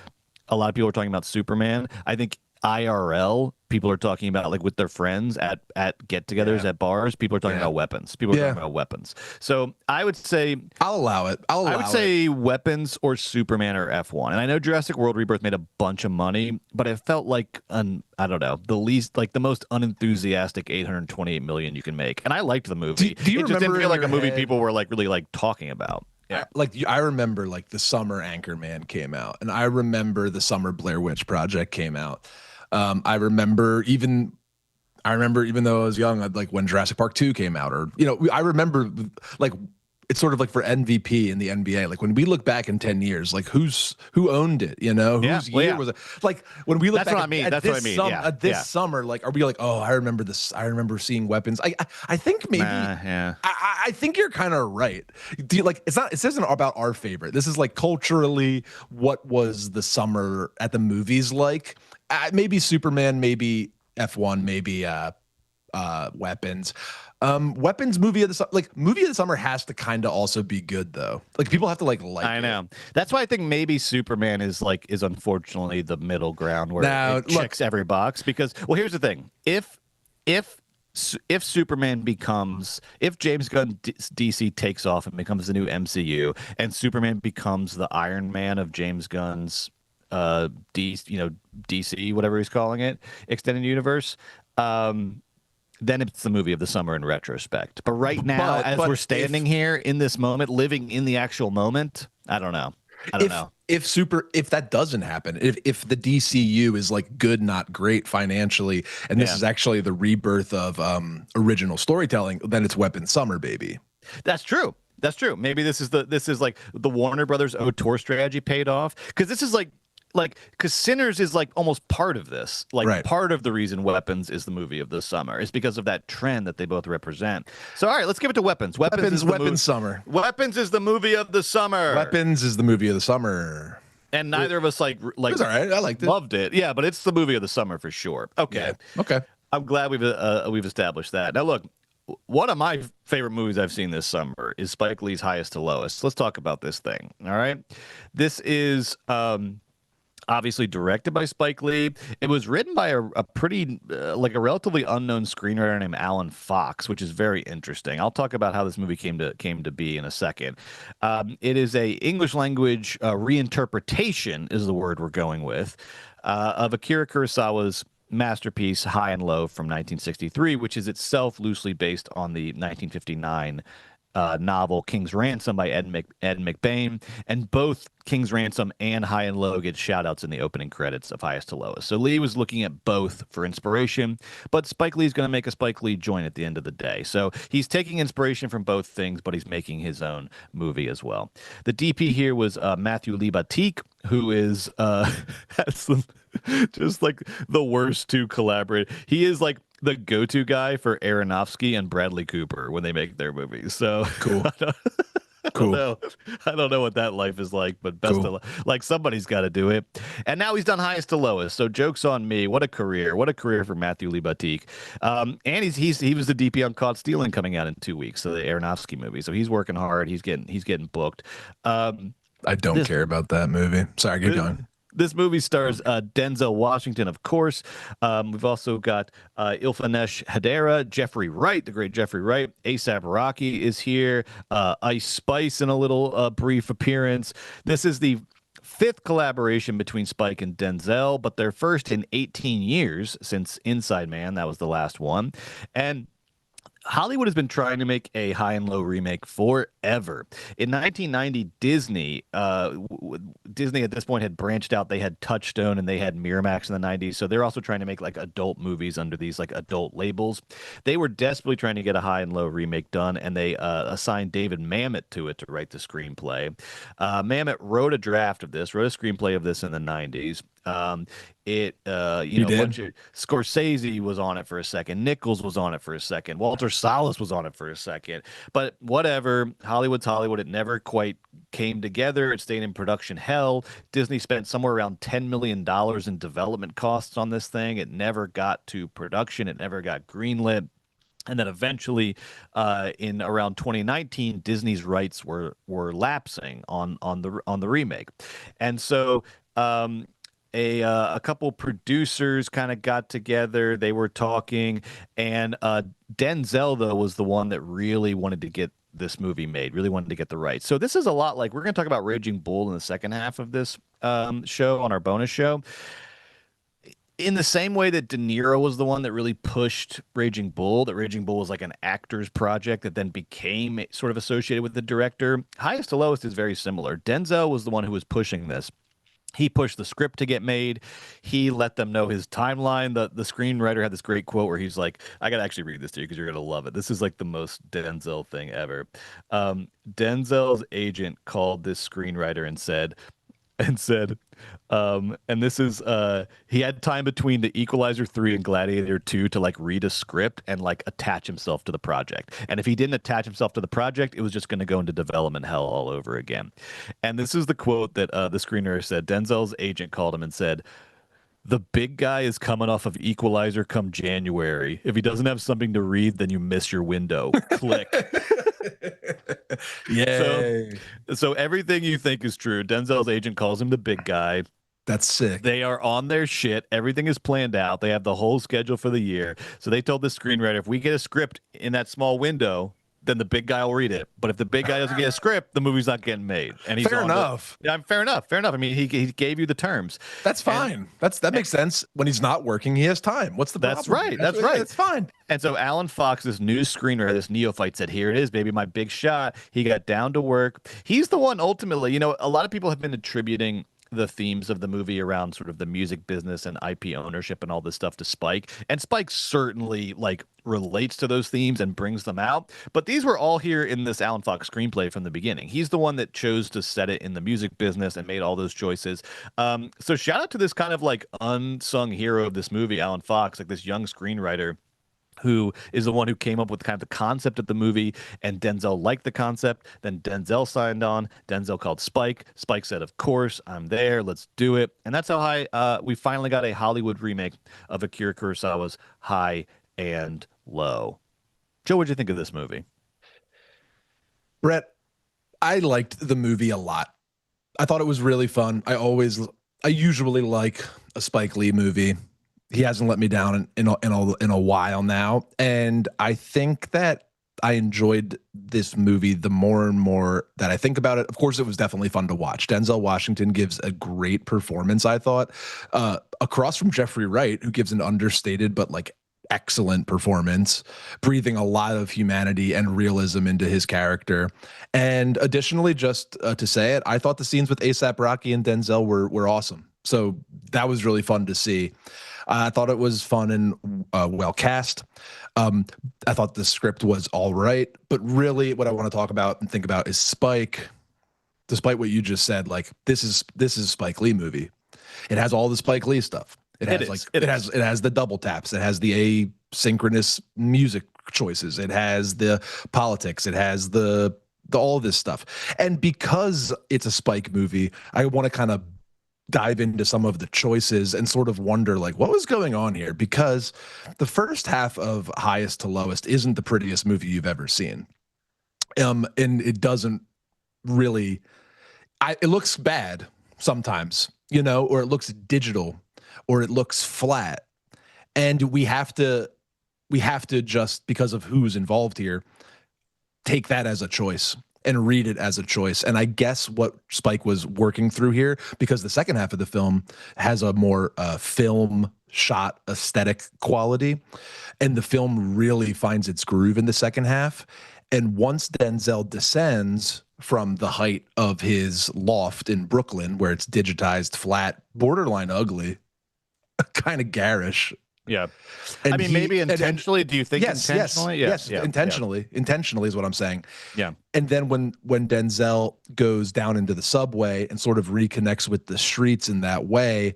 a lot of people are talking about Superman. I think IRL, people are talking about, like, with their friends at get-togethers at bars, people are talking about Weapons. People are talking about Weapons. So I would say I'll allow it. I would say Weapons or Superman or F1. And I know Jurassic World Rebirth made a bunch of money, but it felt like I don't know, the most unenthusiastic $828 million you can make. And I liked the movie. Do you it just didn't feel like a movie people were like really like talking about. Yeah, I remember like the summer Anchorman came out, and I remember the summer Blair Witch Project came out. I remember even though I was young, like when Jurassic Park 2 came out, or I remember like it's sort of like for MVP in the NBA. Like when we look back in 10 years, like who owned it? Whose year was it? Like when we look back at this summer, like are we like, oh, I remember this? I remember seeing Weapons. I think maybe I think you're kind of right. Do you like? It isn't about our favorite. This is like culturally, what was the summer at the movies like? Maybe Superman, maybe F1, maybe Weapons. Weapons movie of the summer has to kind of also be good though. Like people have to like I know. That's why I think maybe Superman is unfortunately the middle ground where it checks every box, because here's the thing. If Superman becomes, if James Gunn DC takes off and becomes the new MCU, and Superman becomes the Iron Man of James Gunn's DC, whatever he's calling it, extended universe, then it's the movie of the summer in retrospect. But right now, as we're standing here in this moment, living in the actual moment, I don't know. If that doesn't happen, if the DCU is like good, not great financially, and this is actually the rebirth of original storytelling, then it's Weapons Summer, baby. That's true. Maybe this is like the Warner Brothers auteur strategy paid off, because this is because Sinners is like almost part of this. Part of the reason Weapons is the movie of the summer is because of that trend that they both represent. So all right, let's give it to Weapons. Weapons Summer. Weapons is the movie of the summer. Weapons is the movie of the summer. And neither of us like It was all right. I liked it. loved it. Yeah, but it's the movie of the summer for sure. Okay. Yeah. Okay. I'm glad we've established that. Now look, one of my favorite movies I've seen this summer is Spike Lee's Highest to Lowest. Let's talk about this thing. All right. This is obviously directed by Spike Lee. It was written by a pretty like a relatively unknown screenwriter named Alan Fox, which is very interesting. I'll talk about how this movie came to be in a second. It is a English language reinterpretation is the word we're going with of Akira Kurosawa's masterpiece High and Low from 1963, which is itself loosely based on the 1959 novel King's Ransom by Ed McBain, and both King's Ransom and High and Low get shout-outs in the opening credits of Highest to Lowest. So Lee was looking at both for inspiration, but Spike Lee's going to make a Spike Lee joint at the end of the day. So he's taking inspiration from both things, but he's making his own movie as well. The DP here was Matthew Libatique, who is has some, just like the worst two collaborate. He is like the go-to guy for Aronofsky and Bradley Cooper when they make their movies. So Cool. I don't know what that life is like, but best of like somebody's got to do it. And now he's done Highest to Lowest. So joke's on me. What a career! What a career for Matthew Libatique. And he was the DP on Caught Stealing coming out in 2 weeks. So the Aronofsky movie. So he's working hard. He's getting booked. I don't care about that movie. Sorry, keep going. This movie stars Denzel Washington, of course. We've also got Ilfanesh Hadera, Jeffrey Wright, the great Jeffrey Wright. A$AP Rocky is here. Ice Spice in a little brief appearance. This is the fifth collaboration between Spike and Denzel, but their first in 18 years since Inside Man. That was the last one. And Hollywood has been trying to make a High and Low remake forever. In 1990, Disney at this point had branched out. They had Touchstone and they had Miramax in the 90s. So they're also trying to make like adult movies under these like adult labels. They were desperately trying to get a High and Low remake done, and they assigned David Mamet to it to write the screenplay. Mamet wrote a screenplay of this in the 90s. Scorsese was on it for a second. Nichols was on it for a second. Walter Salles was on it for a second. But whatever, Hollywood's Hollywood. It never quite came together. It stayed in production hell. Disney spent somewhere around $10 million in development costs on this thing. It never got to production. It never got greenlit. And then eventually, in around 2019, Disney's rights were lapsing on the remake, and so a couple producers kind of got together. They were talking, and Denzel though was the one that really wanted to get this movie made. Really wanted to get the rights. So this is a lot like we're going to talk about Raging Bull in the second half of this show on our bonus show. In the same way that De Niro was the one that really pushed Raging Bull, that Raging Bull was like an actor's project that then became sort of associated with the director, Highest to Lowest is very similar. Denzel was the one who was pushing this. He pushed the script to get made. He let them know his timeline. The screenwriter had this great quote where he's like, I got to actually read this to you because you're going to love it. This is like the most Denzel thing ever. Denzel's agent called this screenwriter and said, and this is he had time between The Equalizer 3 and Gladiator 2 to like read a script and like attach himself to the project. And if he didn't attach himself to the project, it was just going to go into development hell all over again. And this is the quote that the screenwriter said. Denzel's agent called him and said, "The big guy is coming off of Equalizer come January. If he doesn't have something to read, then you miss your window." Click. Yay. So everything you think is true. Denzel's agent calls him the big guy. That's sick. They are on their shit. Everything is planned out. They have the whole schedule for the year. So they told the screenwriter, if we get a script in that small window, then the big guy will read it. But if the big guy doesn't get a script, the movie's not getting made. And he's fair enough. Fair enough. I mean, he gave you the terms. That's fine. That makes sense. When he's not working, he has time. What's the problem? That's right. It's fine. And so Alan Fox, this new screenwriter, this neophyte, said, "Here it is, baby, my big shot." He got down to work. He's the one ultimately, a lot of people have been attributing the themes of the movie around sort of the music business and IP ownership and all this stuff to Spike. And Spike certainly like relates to those themes and brings them out. But these were all here in this Alan Fox screenplay from the beginning. He's the one that chose to set it in the music business and made all those choices. So shout out to this kind of like unsung hero of this movie, Alan Fox, like this young screenwriter who is the one who came up with kind of the concept of the movie, and Denzel liked the concept. Then Denzel signed on. Denzel called Spike. Spike said, "Of course, I'm there. Let's do it." And that's how we finally got a Hollywood remake of Akira Kurosawa's High and Low. Joe, what'd you think of this movie? Brett, I liked the movie a lot. I thought it was really fun. I usually like a Spike Lee movie. He hasn't let me down in a while now, and I think that I enjoyed this movie the more and more that I think about it. Of course, it was definitely fun to watch. Denzel Washington gives a great performance, I thought, across from Jeffrey Wright, who gives an understated but like excellent performance, breathing a lot of humanity and realism into his character. And additionally, just to say it, I thought the scenes with A$AP Rocky and Denzel were awesome. So that was really fun to see. I thought it was fun and well cast. I thought the script was all right, but really what I want to talk about and think about is Spike. Despite what you just said, like this is Spike Lee movie. It has all the Spike Lee stuff. It has the double taps. It has the asynchronous music choices. It has the politics. It has the all this stuff. And because it's a Spike movie, I want to kind of dive into some of the choices and sort of wonder like what was going on here, because the first half of Highest to Lowest isn't the prettiest movie you've ever seen. And it doesn't really, it looks bad sometimes, you know, or it looks digital, or it looks flat. And we have to just, because of who's involved here, take that as a choice and read it as a choice. And I guess what Spike was working through here, because the second half of the film has a more film shot aesthetic quality, and the film really finds its groove in the second half. And once Denzel descends from the height of his loft in Brooklyn, where it's digitized, flat, borderline ugly, kind of garish. Yeah. And I mean, maybe intentionally. Do you think intentionally? Yes, intentionally. Intentionally is what I'm saying. Yeah. And then when Denzel goes down into the subway and sort of reconnects with the streets in that way,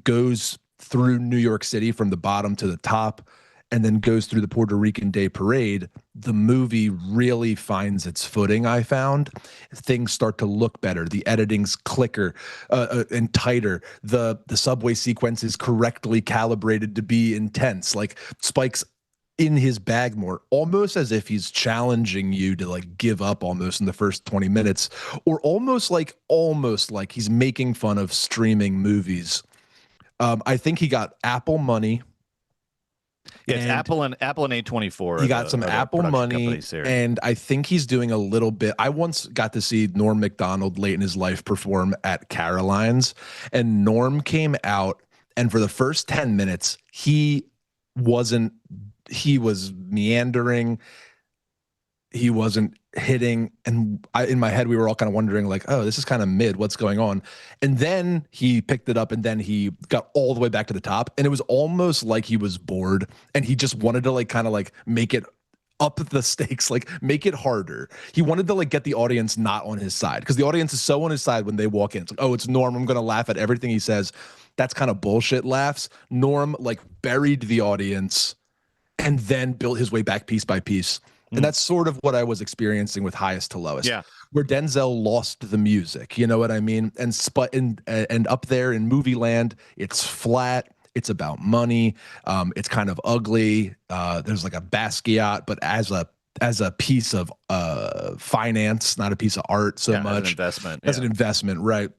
goes through New York City from the bottom to the top, and then goes through the Puerto Rican Day Parade, the movie really finds its footing, I found. Things start to look better. The editing's clicker and tighter. The subway sequence is correctly calibrated to be intense. Like Spike's in his bag more, almost as if he's challenging you to like give up almost in the first 20 minutes, or almost like he's making fun of streaming movies. I think he got Apple money. Yeah, it's Apple and A24. He got some Apple money, and I think he's doing a little bit. I once got to see Norm Macdonald late in his life perform at Caroline's, and Norm came out, and for the first 10 minutes, he was meandering. He wasn't hitting, and in my head we were all kind of wondering like, oh, this is kind of mid, what's going on? And then he picked it up, and then he got all the way back to the top, and it was almost like he was bored and he just wanted to like kind of like make it up the stakes, like make it harder. He wanted to like get the audience not on his side, because the audience is so on his side when they walk in. It's like, oh, it's Norm, I'm gonna laugh at everything he says. That's kind of bullshit laughs. Norm like buried the audience and then built his way back piece by piece. And that's sort of what I was experiencing with Highest to Lowest, where Denzel lost the music. You know what I mean? And up there in movie land, it's flat. It's about money. It's kind of ugly. There's like a Basquiat, but as a piece of finance, not a piece of art so much. As an investment. As an investment, right?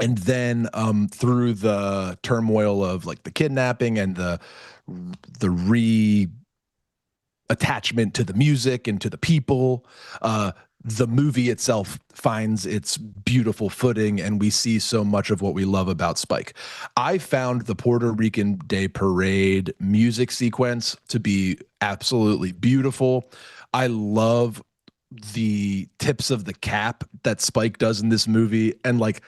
And then through the turmoil of like the kidnapping and the attachment to the music and to the people, the movie itself finds its beautiful footing, and we see so much of what we love about Spike. I found the Puerto Rican Day Parade music sequence to be absolutely beautiful. I love the tips of the cap that Spike does in this movie, and like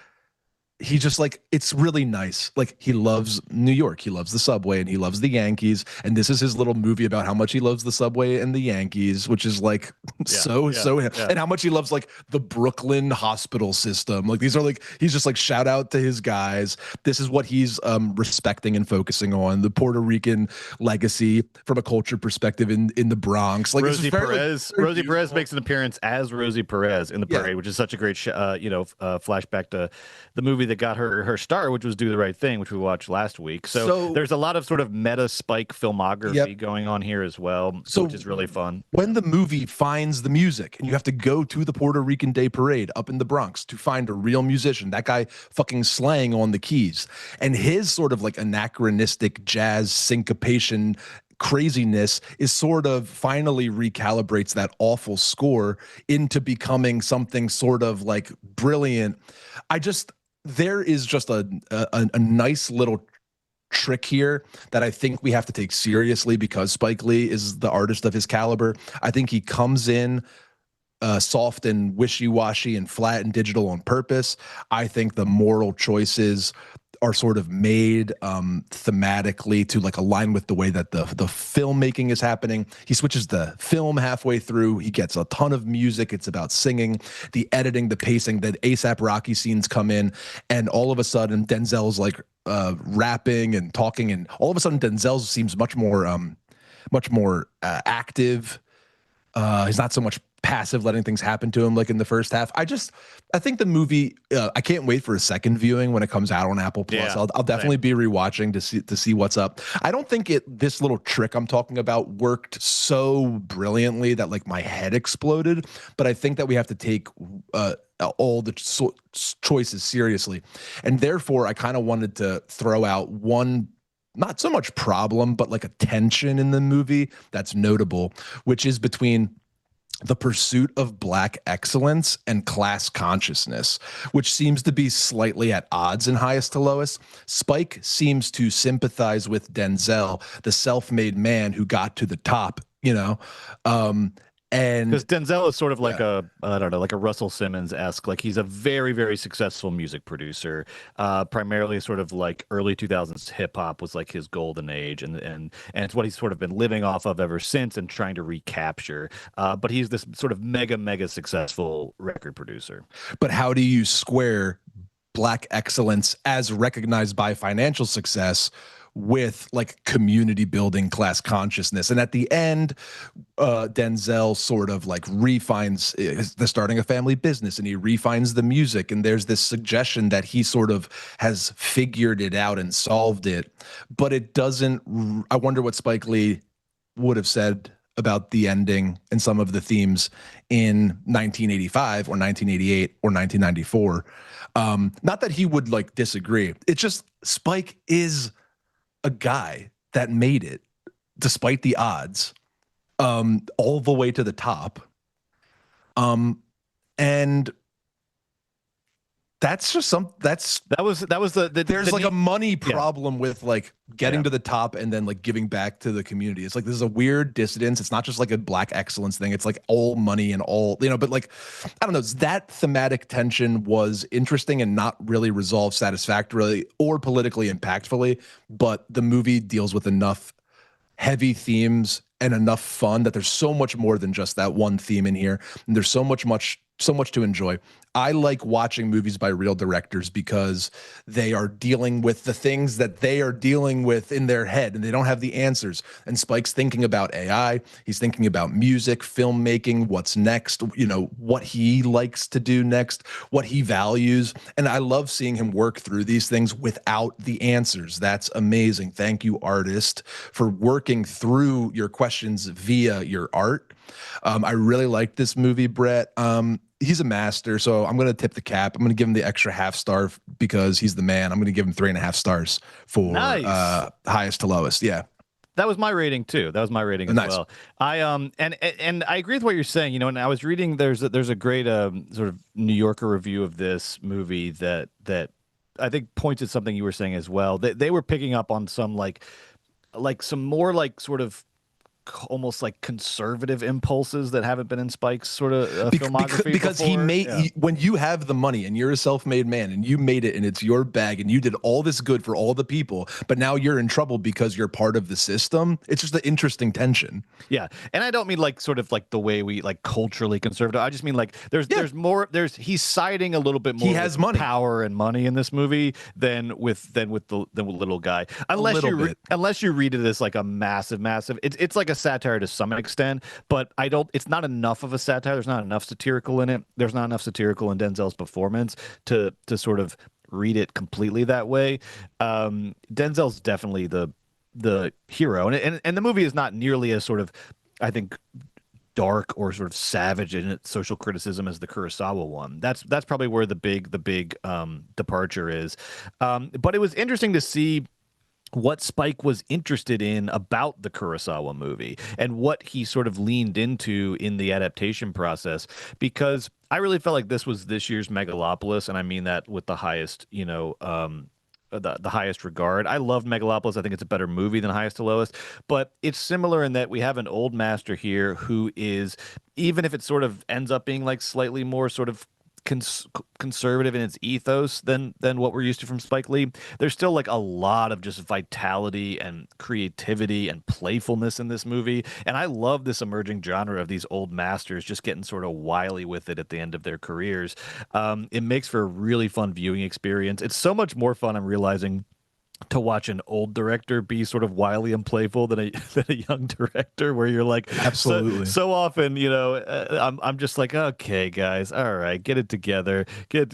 he just like, it's really nice. Like, he loves New York, he loves the subway, and he loves the Yankees. And this is his little movie about how much he loves the subway and the Yankees, which is like so him. And how much he loves like the Brooklyn hospital system. Like, these are like, he's just like, shout out to his guys. This is what he's respecting and focusing on, the Puerto Rican legacy from a culture perspective in the Bronx. Like, Rosie very, Perez. like, Rosie Perez makes an appearance as Rosie Perez in the parade, which is such a great, flashback to the movie that got her start, which was Do the Right Thing, which we watched last week. So there's a lot of sort of meta Spike filmography going on here as well, which is really fun. When the movie finds the music, and you have to go to the Puerto Rican Day Parade up in the Bronx to find a real musician, that guy fucking slaying on the keys, and his sort of like anachronistic jazz syncopation craziness is sort of finally recalibrates that awful score into becoming something sort of like brilliant. There is just a nice little trick here that I think we have to take seriously because Spike Lee is the artist of his caliber. I think he comes in soft and wishy-washy and flat and digital on purpose. I think the moral choices are sort of made thematically to like align with the way that the filmmaking is happening. He switches the film halfway through. He gets a ton of music. It's about singing, the editing, the pacing, the ASAP Rocky scenes come in, and all of a sudden Denzel's like rapping and talking, and all of a sudden Denzel seems much more active. He's not so much passive, letting things happen to him like in the first half. I think the movie, I can't wait for a second viewing when it comes out on Apple Plus. I'll definitely be rewatching to see what's up. I don't think this little trick I'm talking about worked so brilliantly that like my head exploded, but I think that we have to take all the choices seriously. And therefore I kind of wanted to throw out one, not so much problem, but like a tension in the movie that's notable, which is between the pursuit of Black excellence and class consciousness, which seems to be slightly at odds in Highest to Lowest. Spike seems to sympathize with Denzel, the self-made man who got to the top, and because Denzel is sort of like like a Russell Simmons-esque, like he's a very, very successful music producer, primarily sort of like early 2000s hip hop was like his golden age, and it's what he's sort of been living off of ever since and trying to recapture. But he's this sort of mega successful record producer. But how do you square Black excellence as recognized by financial success with like community building, class consciousness? And at the end, Denzel sort of like refines the starting a family business, and he refines the music, and there's this suggestion that he sort of has figured it out and solved it, but it doesn't. I wonder what Spike Lee would have said about the ending and some of the themes in 1985 or 1988 or 1994. Not that he would like disagree. It's just Spike is a guy that made it despite the odds, all the way to the top. And that's just that was there's like a money problem with like getting to the top and then like giving back to the community. It's like there's a weird dissonance. It's not just like a Black excellence thing. It's like all money and all, but like, I don't know, that thematic tension was interesting and not really resolved satisfactorily or politically impactfully, but the movie deals with enough heavy themes and enough fun that there's so much more than just that one theme in here. And there's so much to enjoy. I like watching movies by real directors because they are dealing with the things that they are dealing with in their head and they don't have the answers. And Spike's thinking about AI. He's thinking about music, filmmaking, what's next, what he likes to do next, what he values. And I love seeing him work through these things without the answers. That's amazing. Thank you, artist, for working through your questions via your art. I really liked this movie, Brett. He's a master, so I'm going to tip the cap. I'm going to give him the extra half star because he's the man. I'm going to give him 3.5 stars for Highest to Lowest. Yeah. That was my rating too. That was my rating as well. I and I agree with what you're saying. And I was reading there's a great sort of New Yorker review of this movie that I think points at something you were saying as well. They were picking up on some like some more like sort of almost like conservative impulses that haven't been in Spike's sort of filmography because before. When you have the money and you're a self-made man and you made it and it's your bag and you did all this good for all the people, but now you're in trouble because you're part of the system. It's just an interesting tension. Yeah, and I don't mean like sort of like the way we like culturally conservative. I just mean like he's siding a little bit more. He has with money, power, and money in this movie than with little guy. Unless you read it as like a massive. It's like a satire to some extent, but it's not enough of a satire. There's not enough satirical in it. There's not enough satirical in Denzel's performance to sort of read it completely that way. Denzel's definitely the hero, and the movie is not nearly as sort of, I think, dark or sort of savage in its social criticism as the Kurosawa one. That's probably where the big departure is. But it was interesting to see what Spike was interested in about the Kurosawa movie and what he sort of leaned into in the adaptation process, because I really felt like this was this year's Megalopolis, and I mean that with the highest, the highest regard. I love Megalopolis. I think it's a better movie than Highest to Lowest, but it's similar in that we have an old master here who is, even if it sort of ends up being like slightly more sort of conservative in its ethos than what we're used to from Spike Lee, there's still like a lot of just vitality and creativity and playfulness in this movie, and I love this emerging genre of these old masters just getting sort of wily with it at the end of their careers. It makes for a really fun viewing experience. It's so much more fun, I'm realizing, to watch an old director be sort of wily and playful than a young director, where you're like, absolutely. So often, I'm just like, okay, guys, all right, get it together,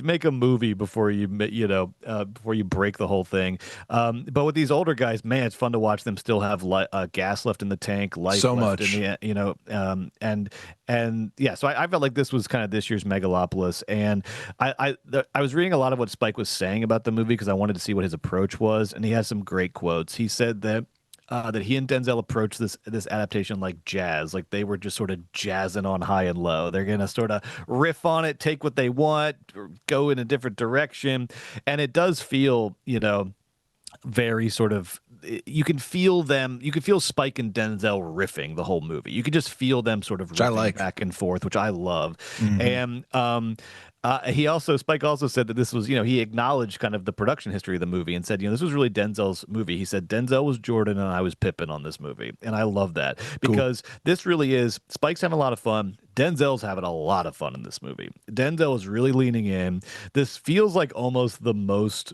make a movie before you break the whole thing. But with these older guys, man, it's fun to watch them still have gas left in the tank, life so left much, in the, and yeah, so I felt like this was kind of this year's Megalopolis, and I was reading a lot of what Spike was saying about the movie because I wanted to see what his approach was. And he has some great quotes. He said that he and Denzel approached this adaptation like jazz, like they were just sort of jazzing on high and low. They're gonna sort of riff on it, take what they want, or go in a different direction, and it does feel, very sort of. You can feel them. You can feel Spike and Denzel riffing the whole movie. You can just feel them sort of riffing back and forth, which I love. Mm-hmm. And Spike also said that this was, he acknowledged kind of the production history of the movie and said, this was really Denzel's movie. He said, Denzel was Jordan and I was Pippen on this movie. And I love that because this really is, Spike's having a lot of fun. Denzel's having a lot of fun in this movie. Denzel is really leaning in. This feels like almost the most,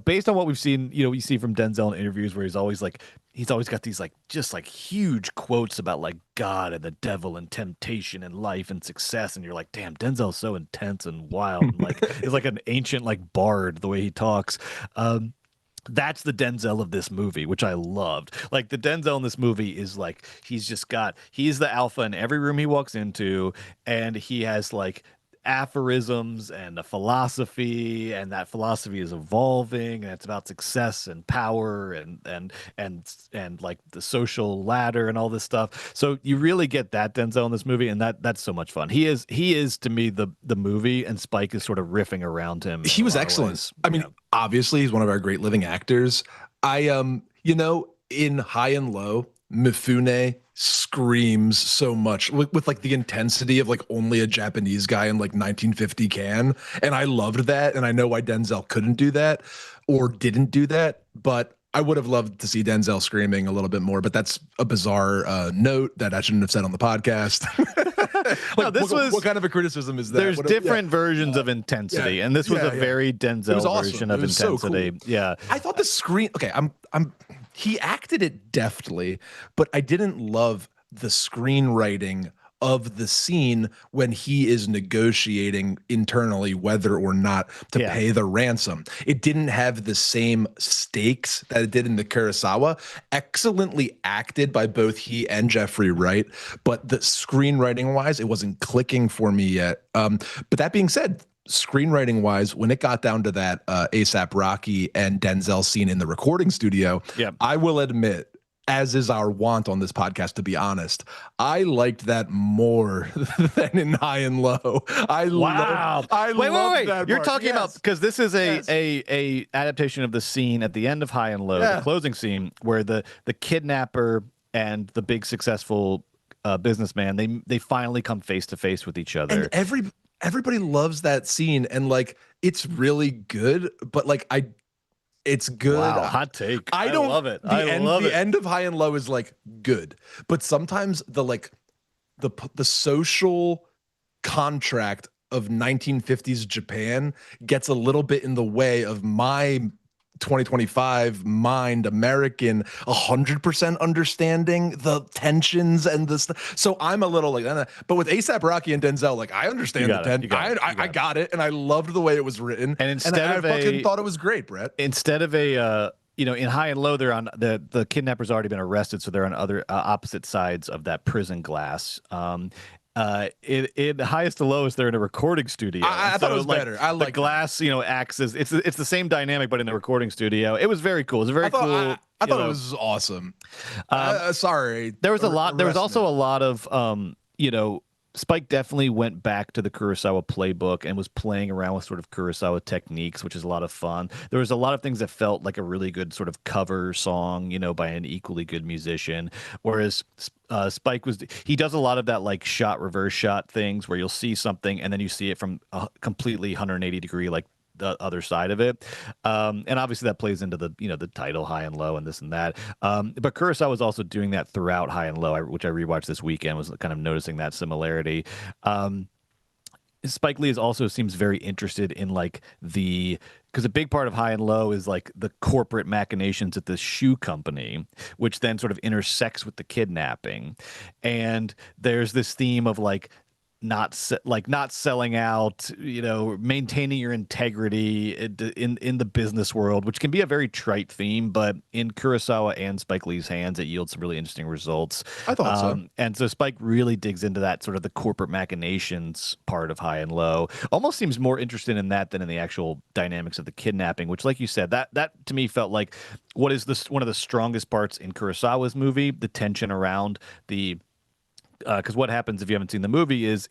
based on what we've seen, we see from Denzel in interviews where he's always got these just huge quotes about like God and the devil and temptation and life and success. And you're like, damn, Denzel's so intense and wild. And he's like an ancient bard the way he talks. That's the Denzel of this movie, which I loved. Like the Denzel in this movie is he's the alpha in every room he walks into, and he has aphorisms and a philosophy, and that philosophy is evolving, and it's about success and power and the social ladder and all this stuff. So you really get that Denzel in this movie, and that's so much fun. He is to me the movie, and Spike is sort of riffing around him. He was excellent. I mean, obviously he's one of our great living actors. In High and Low, Mifune screams so much with the intensity of only a Japanese guy in 1950 can, and I loved that, and I know why Denzel couldn't do that or didn't do that, but I would have loved to see Denzel screaming a little bit more, but that's a bizarre note that I shouldn't have said on the podcast. What kind of a criticism is that? There's different versions of intensity, and this was a very Denzel version of intensity. So cool. Yeah, I thought the screen. Okay, he acted it deftly, but I didn't love the screenwriting of the scene when he is negotiating internally whether or not to pay the ransom. It didn't have the same stakes that it did in the Kurosawa. Excellently acted by both he and Jeffrey Wright, but the screenwriting wise, it wasn't clicking for me yet. But that being said, screenwriting wise, when it got down to that A$AP Rocky and Denzel scene in the recording studio, I will admit, as is our want on this podcast, to be honest, I liked that more than in High and Low. Wait. That You're talking about, because this is a adaptation of the scene at the end of High and Low, the closing scene where the kidnapper and the big successful businessman, they finally come face to face with each other. And everybody loves that scene, and like it's really good, but like it's good. Wow, hot take. I don't love it. The end of High and Low is like good, but sometimes the social contract of 1950s Japan gets a little bit in the way of my 2025 mind American 100% understanding the tensions and the stuff. So I'm a little like, but with ASAP Rocky and Denzel, like I understand I got it, and I loved the way it was written. And I fucking thought it was great, Brett. Instead of in High and Low, they're on the kidnapper's already been arrested, so they're on other opposite sides of that prison glass. In Highest to Lowest, they're in a recording studio. I thought it was better. I like the glass, acts as it's the same dynamic, but in the recording studio. It was very cool. It was very cool. I thought it was awesome. Sorry, there was a lot. There was also a lot of Spike definitely went back to the Kurosawa playbook and was playing around with sort of Kurosawa techniques, which is a lot of fun. There was a lot of things that felt like a really good sort of cover song, by an equally good musician. Whereas Spike he does a lot of that like reverse shot things where you'll see something and then you see it from a completely 180 degree, like the other side of it. And obviously that plays into the the title High and Low and this and that. But Kurosawa was also doing that throughout High and Low, which I rewatched this weekend, was kind of noticing that similarity. Spike Lee also seems very interested in like because a big part of High and Low is like the corporate machinations at the shoe company, which then sort of intersects with the kidnapping. And there's this theme of like not selling out, maintaining your integrity in the business world, which can be a very trite theme, but in Kurosawa and Spike Lee's hands, it yields some really interesting results. I thought so. And so Spike really digs into that sort of the corporate machinations part of High and Low. Almost seems more interested in that than in the actual dynamics of the kidnapping, which, like you said, that to me felt like one of the strongest parts in Kurosawa's movie, the tension around the because what happens if you haven't seen the movie is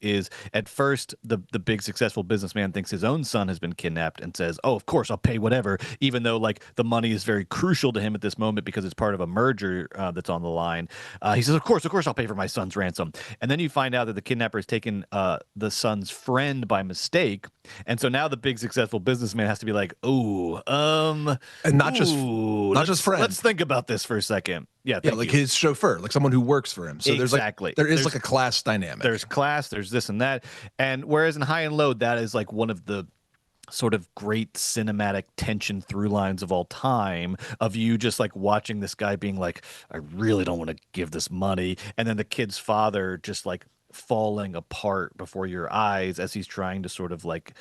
at first the big successful businessman thinks his own son has been kidnapped and says, oh, of course I'll pay whatever, even though like the money is very crucial to him at this moment because it's part of a merger that's on the line. He says, of course I'll pay for my son's ransom. And then you find out that the kidnapper has taken the son's friend by mistake, and so now the big successful businessman has to be like, and not just friend. Let's think about this for a second. Yeah, like his chauffeur, like someone who works for him. So there's like a class dynamic. There's class, there's this and that. And whereas in High and Low, that is like one of the sort of great cinematic tension through lines of all time, of you just like watching this guy being like, I really don't want to give this money. And then the kid's father just like falling apart before your eyes as he's trying to sort of like,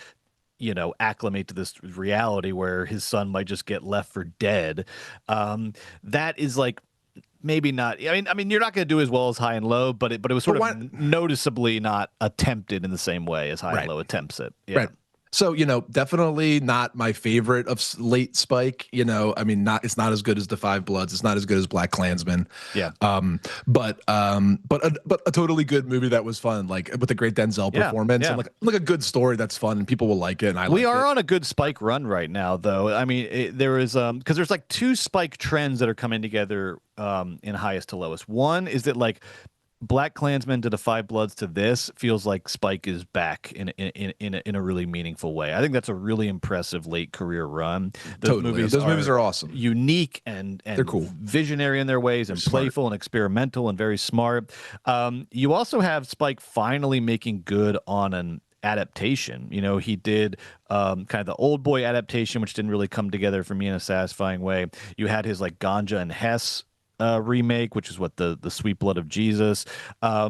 acclimate to this reality where his son might just get left for dead. That is like, maybe not. I mean, you're not going to do as well as High and Low, but it was sort of noticeably not attempted in the same way as High and Low attempts it. Yeah. Right. So, definitely not my favorite of late Spike. I mean, it's not as good as The Five Bloods. It's not as good as Black Klansman. Yeah. But a totally good movie that was fun, like with a great Denzel performance and like a good story that's fun and people will like it. And we are on a good Spike run right now, though. I mean, there is because there's like two Spike trends that are coming together in Highest to Lowest. One is that like Black Klansman to The Five Bloods to this feels like Spike is back in a really meaningful way. I think that's a really impressive late career run. Those movies are awesome, unique, and they're cool, visionary in their ways, and playful and experimental and very smart. You also have Spike finally making good on an adaptation. He did kind of the Old Boy adaptation, which didn't really come together for me in a satisfying way. You had his like Ganja and Hess remake, which is what the Sweet Blood of Jesus,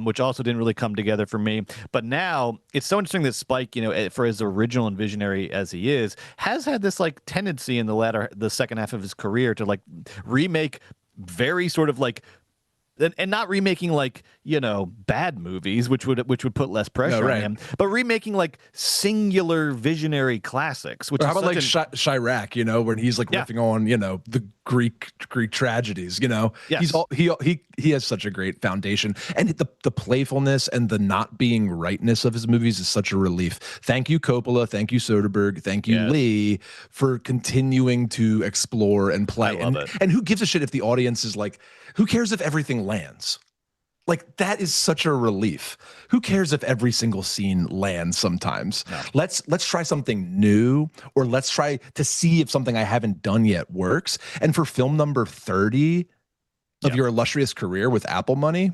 which also didn't really come together for me. But now it's so interesting that Spike, for as original and visionary as he is, has had this like tendency in the second half of his career to like remake very sort of like, and not remaking like bad movies, which would put less pressure on him, but remaking like singular visionary classics. Which how about like Chirac, when he's like riffing on the Greek tragedies. Yes. He has such a great foundation, and the playfulness and the not being rightness of his movies is such a relief. Thank you, Coppola. Thank you, Soderbergh. Thank you, Lee, for continuing to explore and play. And who gives a shit if the audience is like, Who cares if everything lands? Like, that is such a relief. Who cares if every single scene lands sometimes? No. Let's try something new, or let's try to see if something I haven't done yet works. And for film number 30 of your illustrious career with Apple money,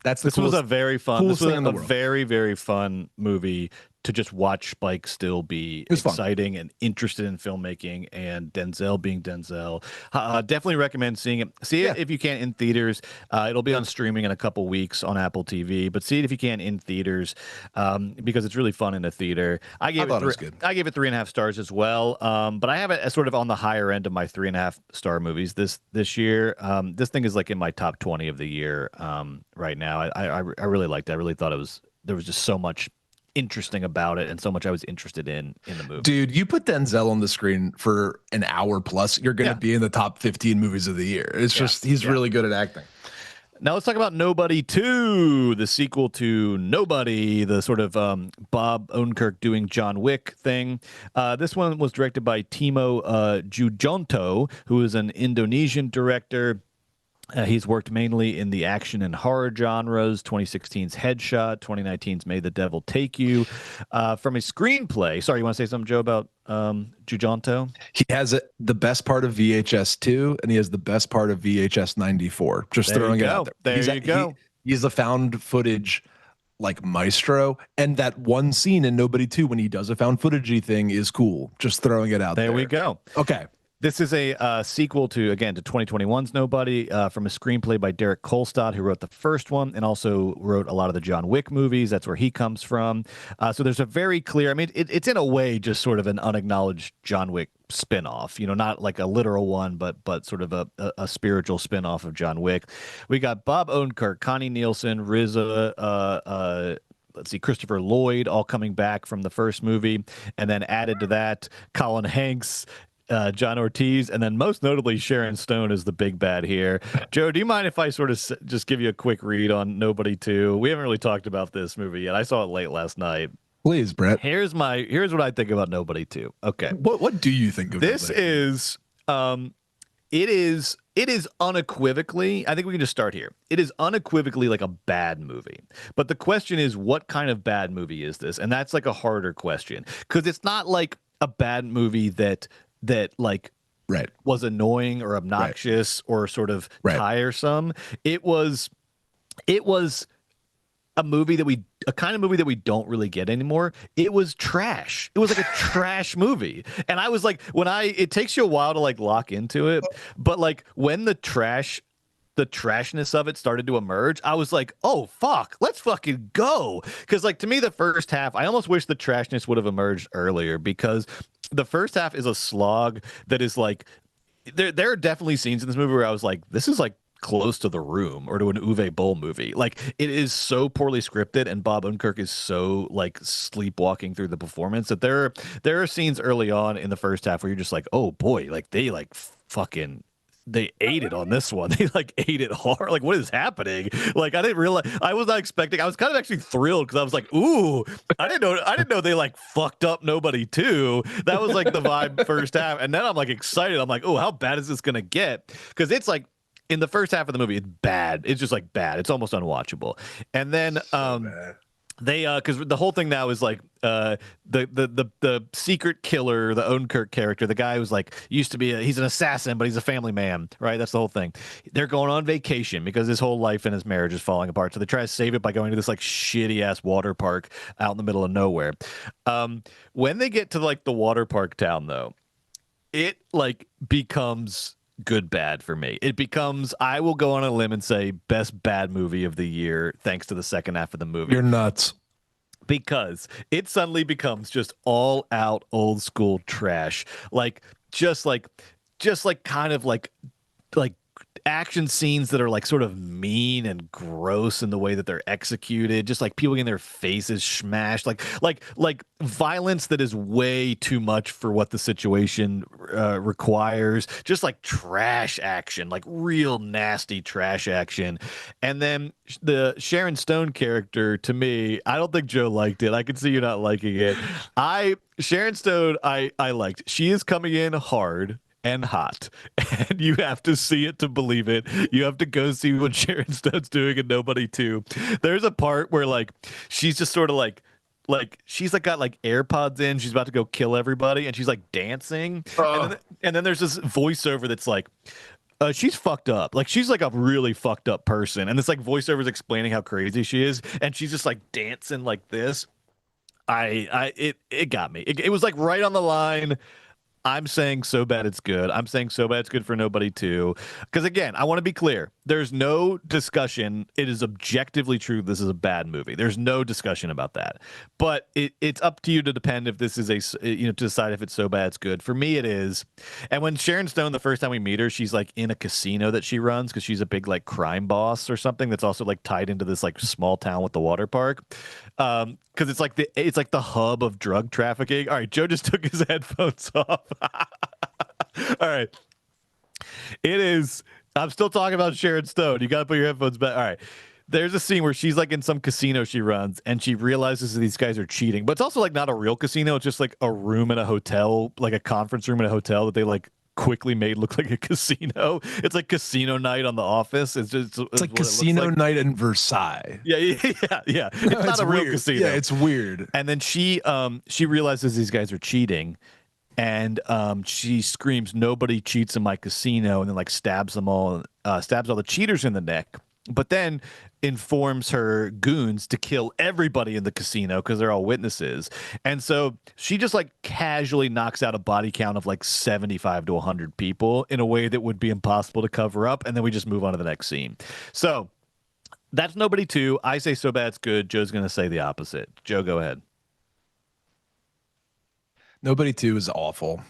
that's the this was coolest, a very fun, coolest this was thing in the a world. very, very fun movie to just watch Spike still be exciting and interested in filmmaking, and Denzel being Denzel. Definitely recommend seeing it. See it if you can in theaters. It'll be on streaming in a couple weeks on Apple TV, but see it if you can in theaters, because it's really fun in a theater. I thought it was good. I gave it 3.5 stars as well, but I have it as sort of on the higher end of my 3.5 star movies this year. This thing is like in my top 20 of the year right now. I really liked it. I really thought there was just so much interesting about it and so much I was interested in the movie. Dude, you put Denzel on the screen for an hour plus, you're going to be in the top 15 movies of the year. It's just, he's really good at acting. Now let's talk about Nobody 2, the sequel to Nobody, the sort of Bob Odenkirk doing John Wick thing. This one was directed by Timo Jujonto, who is an Indonesian director. He's worked mainly in the action and horror genres, 2016's Headshot, 2019's May the Devil Take You. From a screenplay, sorry, you want to say something, Joe, about Jujonto? He has the best part of VHS 2, and he has the best part of VHS 94. Just throwing it out there. There you go. He's a found footage like maestro, and that one scene in Nobody 2 when he does a found footagey thing is cool. Just throwing it out there. There we go. Okay. This is a sequel to 2021's Nobody, from a screenplay by Derek Kolstad, who wrote the first one and also wrote a lot of the John Wick movies. That's where he comes from. So there's a very clear, I mean, it's in a way just sort of an unacknowledged John Wick spinoff, not like a literal one, but sort of a spiritual spinoff of John Wick. We got Bob Odenkirk, Connie Nielsen, RZA, let's see, Christopher Lloyd, all coming back from the first movie, and then added to that, Colin Hanks, John Ortiz, and then most notably Sharon Stone is the big bad here. Joe, do you mind if I sort of just give you a quick read on Nobody 2? We haven't really talked about this movie yet. I saw it late last night. Please, Brett. Here's what I think about Nobody 2. Okay. What do you think of this? Nobody? It is unequivocally, I think we can just start here. It is unequivocally like a bad movie. But the question is, what kind of bad movie is this? And that's like a harder question, because it's not like a bad movie that like was annoying or obnoxious or sort of tiresome. It was a movie a kind of movie that we don't really get anymore. It was trash. It was like a trash movie. And I was like, it takes you a while to like lock into it, but like when the trashness of it started to emerge, I was like, oh fuck, let's fucking go. Because like, to me, the first half, I almost wish the trashness would have emerged earlier, because the first half is a slog that is like, there are definitely scenes in this movie where I was like, this is like close to The Room or to an Uwe Boll movie. Like, it is so poorly scripted, and Bob Odenkirk is so like sleepwalking through the performance that there are scenes early on in the first half where you're just like, oh boy, like they like fucking they ate it on this one. They like ate it hard. Like, what is happening? Like, I didn't realize. I was not expecting. I was kind of actually thrilled because I was like, ooh, I didn't know they like fucked up Nobody 2. That was like the vibe first half, and then I'm like excited. I'm like, oh, how bad is this gonna get? Because it's like, in the first half of the movie, it's bad. It's just like bad. It's almost unwatchable. And then they because the whole thing now is like the secret killer, the Odenkirk character, the guy who's like used to be he's an assassin, but he's a family man, right? That's the whole thing. They're going on vacation because his whole life and his marriage is falling apart. So they try to save it by going to this like shitty ass water park out in the middle of nowhere. When they get to like the water park town, though, it like becomes good bad for me. It becomes, I will go on a limb and say, best bad movie of the year, thanks to the second half of the movie. You're nuts. Because it suddenly becomes just all out old school trash. Like just like kind of like action scenes that are like sort of mean and gross in the way that they're executed, just like people getting their faces smashed, like violence that is way too much for what the situation requires, just like trash action, like real nasty trash action. And then the Sharon Stone character, to me, I don't think Joe liked it. I can see you not liking it. Sharon Stone, I liked. She is coming in hard, and hot, and you have to see it to believe it. You have to go see what Sharon Stone's doing in Nobody 2. There's a part where like she's just sort of like she's like got like AirPods in, she's about to go kill everybody, and she's like dancing, and then there's this voiceover that's like, she's fucked up. Like she's like a really fucked up person, and this like voiceover's explaining how crazy she is, and she's just like dancing like this. It got me. It was like right on the line. I'm saying so bad it's good. I'm saying so bad it's good for Nobody 2. Because again, I want to be clear. There's no discussion. It is objectively true this is a bad movie. There's no discussion about that. But it's up to you to depend if this is to decide if it's so bad it's good. For me, it is. And when Sharon Stone, the first time we meet her, she's like in a casino that she runs because she's a big like crime boss or something that's also like tied into this like small town with the water park. Because it's like the hub of drug trafficking. All right, Joe just took his headphones off. All right. It is. I'm still talking about Sharon Stone. You got to put your headphones back. All right. There's a scene where she's like in some casino she runs, and she realizes that these guys are cheating. But it's also like not a real casino. It's just like a room in a hotel, like a conference room in a hotel that they like quickly made look like a casino. It's like casino night on The Office. It's like casino night in Versailles. Yeah. It's not a real weird. casino. Yeah, it's weird. And then she realizes these guys are cheating, and she screams, "Nobody cheats in my casino," and then like stabs all the cheaters in the neck. But then informs her goons to kill everybody in the casino because they're all witnesses. And so she just like casually knocks out a body count of like 75 to 100 people in a way that would be impossible to cover up. And then we just move on to the next scene. So that's Nobody 2. I say so bad it's good. Joe's going to say the opposite. Joe, go ahead. Nobody 2 is awful.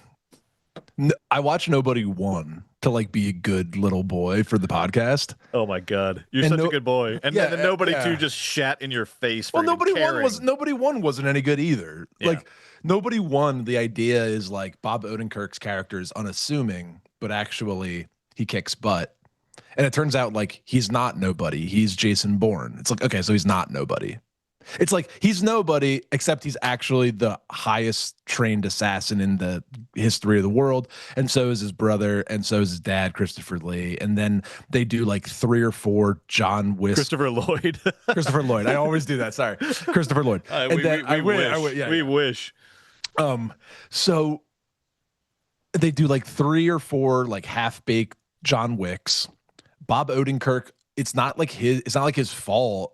I watched Nobody 1 to like be a good little boy for the podcast. Oh my god, you're such a good boy. And then Nobody 2 just shat in your face. Well, Nobody 1 wasn't any good either. Yeah. Like Nobody 1, the idea is like Bob Odenkirk's character is unassuming, but actually he kicks butt. And it turns out like he's not nobody. He's Jason Bourne. It's like, okay, so he's not nobody. It's like he's nobody, except he's actually the highest trained assassin in the history of the world. And so is his brother, and so is his dad, Christopher Lee. And then they do like 3 or 4 John Wick. Christopher Lloyd. Christopher Lloyd. I always do that. Sorry. Christopher Lloyd. We wish. So they do like 3 or 4 like half-baked John Wicks. Bob Odenkirk, it's not like his fault.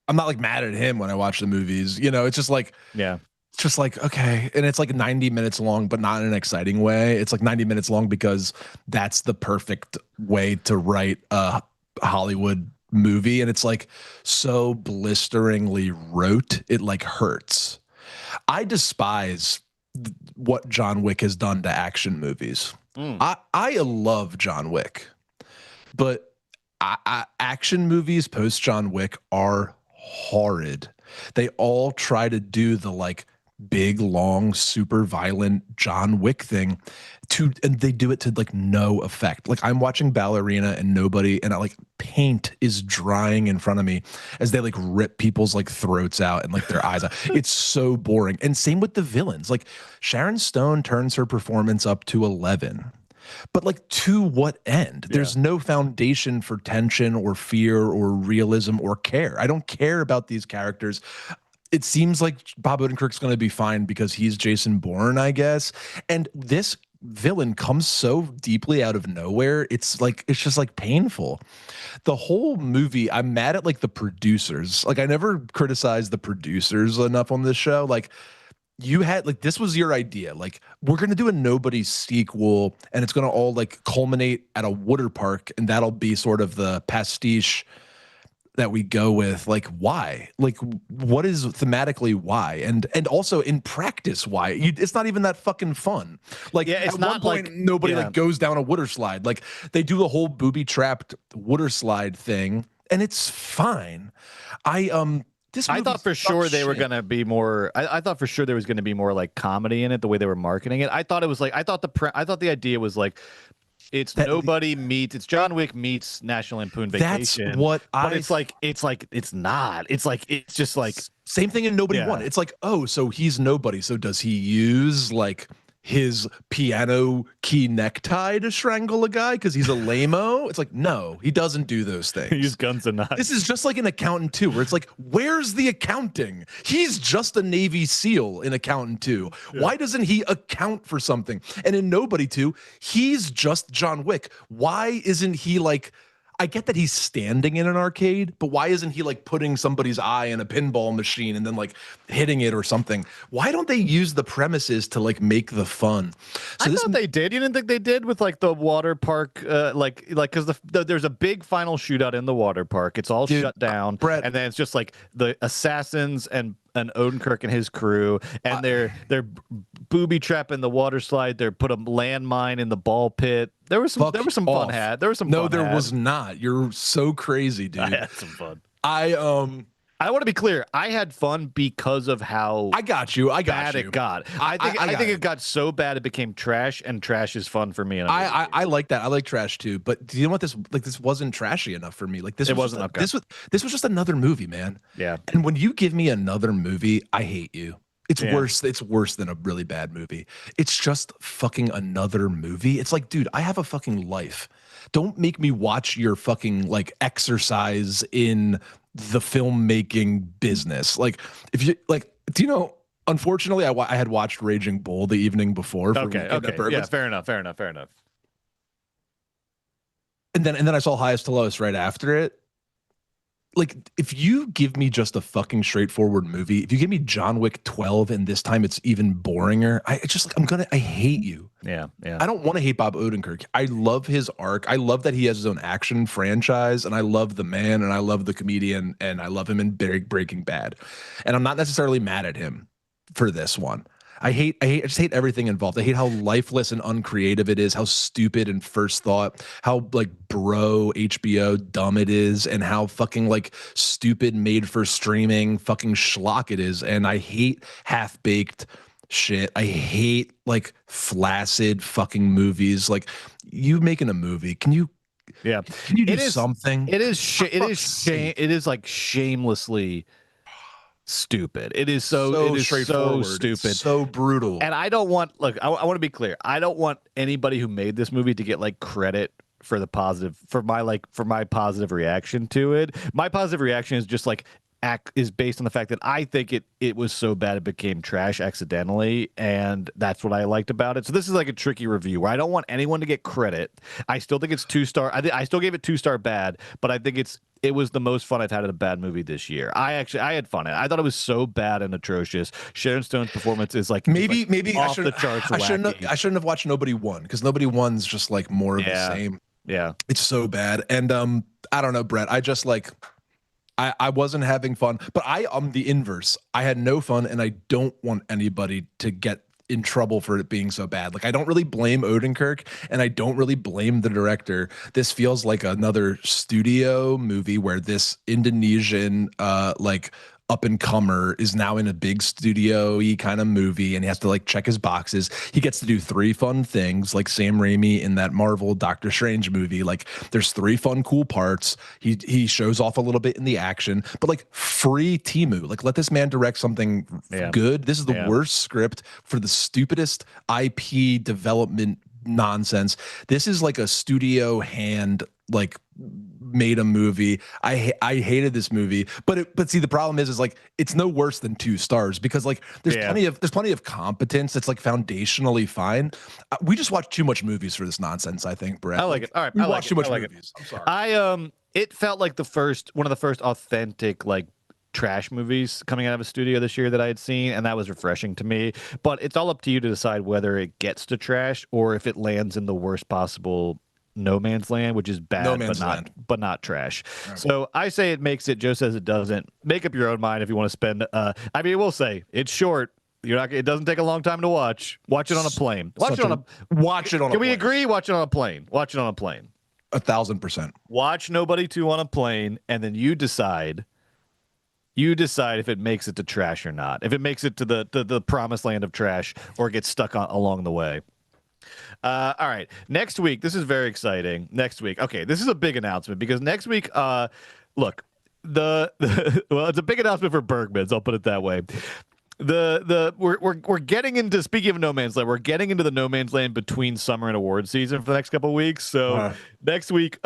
I'm not like mad at him when I watch the movies, it's just like, it's just like, okay. And it's like 90 minutes long, but not in an exciting way. It's like 90 minutes long because that's the perfect way to write a Hollywood movie. And it's like so blisteringly rote. It like hurts. I despise what John Wick has done to action movies. I love John Wick, but action movies post John Wick are horrid. They all try to do the like big, long, super violent John Wick thing and they do it to like no effect. Like I'm watching Ballerina and Nobody, and paint is drying in front of me as they like rip people's like throats out and like their eyes out. It's so boring. And same with the villains. Like Sharon Stone turns her performance up to 11. But like to what end? There's no foundation for tension or fear or realism or care. I don't care about these characters. It seems like Bob Odenkirk's going to be fine because he's Jason Bourne, I guess. And this villain comes so deeply out of nowhere. It's just like painful. The whole movie, I'm mad at like the producers. Like I never criticized the producers enough on this show. Like you had like, this was your idea. Like we're going to do a Nobody sequel and it's going to all like culminate at a water park. And that'll be sort of the pastiche that we go with. Like why? Like what is thematically why? And also in practice why? It's not even that fucking fun. Like it's at not one point like nobody like goes down a water slide. Like they do the whole booby trapped water slide thing and it's fine. I thought for sure they were going to be more. I thought for sure there was going to be more like comedy in it, the way they were marketing it. I thought it was like, I thought the idea was like, it's John Wick meets National Lampoon Vacation. That's what it's not. It's just like same thing in Nobody One. It's like, oh, so he's nobody. So does he use like his piano key necktie to strangle a guy because he's a lame-o. It's like, no, he doesn't do those things. Use guns and knives. This is just like an accountant too, where it's like, where's the accounting? He's just a Navy SEAL in Accountant 2. Yeah. Why doesn't he account for something? And in Nobody 2, he's just John Wick. Why isn't he like, I get that he's standing in an arcade, but why isn't he like putting somebody's eye in a pinball machine and then like hitting it or something? Why don't they use the premises to like make the fun? So I thought they did. You didn't think they did with like the water park, like because there's a big final shootout in the water park. It's all shut down, Brett, and then it's just like the assassins and Odenkirk and his crew, and they're booby trapping the water slide. They're put a landmine in the ball pit. There was some fun had. There was some. No, there was not. You're so crazy, dude. I had some fun. I want to be clear. I had fun because of how I got you. Bad it got. I think it got so bad it became trash, and trash is fun for me. And I like that. I like trash too. But do you know what this wasn't trashy enough for me. Like this wasn't okay. This was just another movie, man. Yeah. And when you give me another movie, I hate you. It's worse. It's worse than a really bad movie. It's just fucking another movie. It's like, dude, I have a fucking life. Don't make me watch your fucking like exercise in the filmmaking business. Like, if you like, do you know? Unfortunately, I had watched Raging Bull the evening before. Okay. Yeah. Fair enough. And then I saw Highest to Lowest right after it. Like, if you give me just a fucking straightforward movie, if you give me John Wick 12 and this time it's even boringer, I hate you. Yeah. I don't want to hate Bob Odenkirk. I love his arc. I love that he has his own action franchise, and I love the man, and I love the comedian, and I love him in Breaking Bad. And I'm not necessarily mad at him for this one. I just hate everything involved. I hate how lifeless and uncreative it is, how stupid and first thought, how like bro HBO dumb it is, and how fucking like stupid made for streaming fucking schlock it is. And I hate half-baked shit. I hate like flaccid fucking movies. Like, you making a movie, can you do something? It is like shamelessly stupid. It is so stupid, so brutal. And I don't want, look, I want to be clear. I don't want anybody who made this movie to get like credit for the positive, for my positive reaction to it. My positive reaction is just like is based on the fact that I think it was so bad it became trash accidentally, and that's what I liked about it. So this is like a tricky review where I don't want anyone to get credit. I still think it's 2-star. I still gave it 2-star bad, but I think it was the most fun I've had at a bad movie this year. I had fun. I thought it was so bad and atrocious. Sharon Stone's performance is like maybe off the charts. I shouldn't have watched Nobody Won, because Nobody Won's just like more of the same. Yeah, it's so bad. And I don't know, Brett. I just like I wasn't having fun, but I'm the inverse. I had no fun, and I don't want anybody to get in trouble for it being so bad. Like, I don't really blame Odenkirk, and I don't really blame the director. This feels like another studio movie where this Indonesian like up and comer is now in a big studio-y kind of movie, and he has to like check his boxes. He gets to do 3 fun things, like Sam Raimi in that Marvel Doctor Strange movie. Like, there's 3 fun, cool parts. He shows off a little bit in the action, but like, free Temu. Like, let this man direct something good. This is the worst script for the stupidest IP development nonsense. This is like a studio hand like made a movie. I hated this movie, but see, the problem is like, it's no worse than 2 stars, because like there's plenty of competence that's like foundationally fine. We just watch too much movies for this nonsense, I think, Brett. I like it. All right, we watch too much movies. I'm sorry. It felt like one of the first authentic like trash movies coming out of a studio this year that I had seen, and that was refreshing to me. But it's all up to you to decide whether it gets to trash or if it lands in the worst possible no man's land, which is bad but not trash. Right. So I say it makes it. Joe says it doesn't. Make up your own mind if you want to spend I mean, we'll say it's short. It doesn't take a long time to watch. Watch it on a plane. Can we agree? Watch it on a plane. 1,000%. Watch Nobody 2 on a plane, and then you decide if it makes it to trash or not. If it makes it to the promised land of trash, or it gets stuck along the way. All right. Next week, this is very exciting. Next week. Okay, this is a big announcement, because next week, look, well, it's a big announcement for Bergman's, I'll put it that way. we're getting into, speaking of no man's land, we're getting into the no man's land between summer and award season for the next couple of weeks. So next week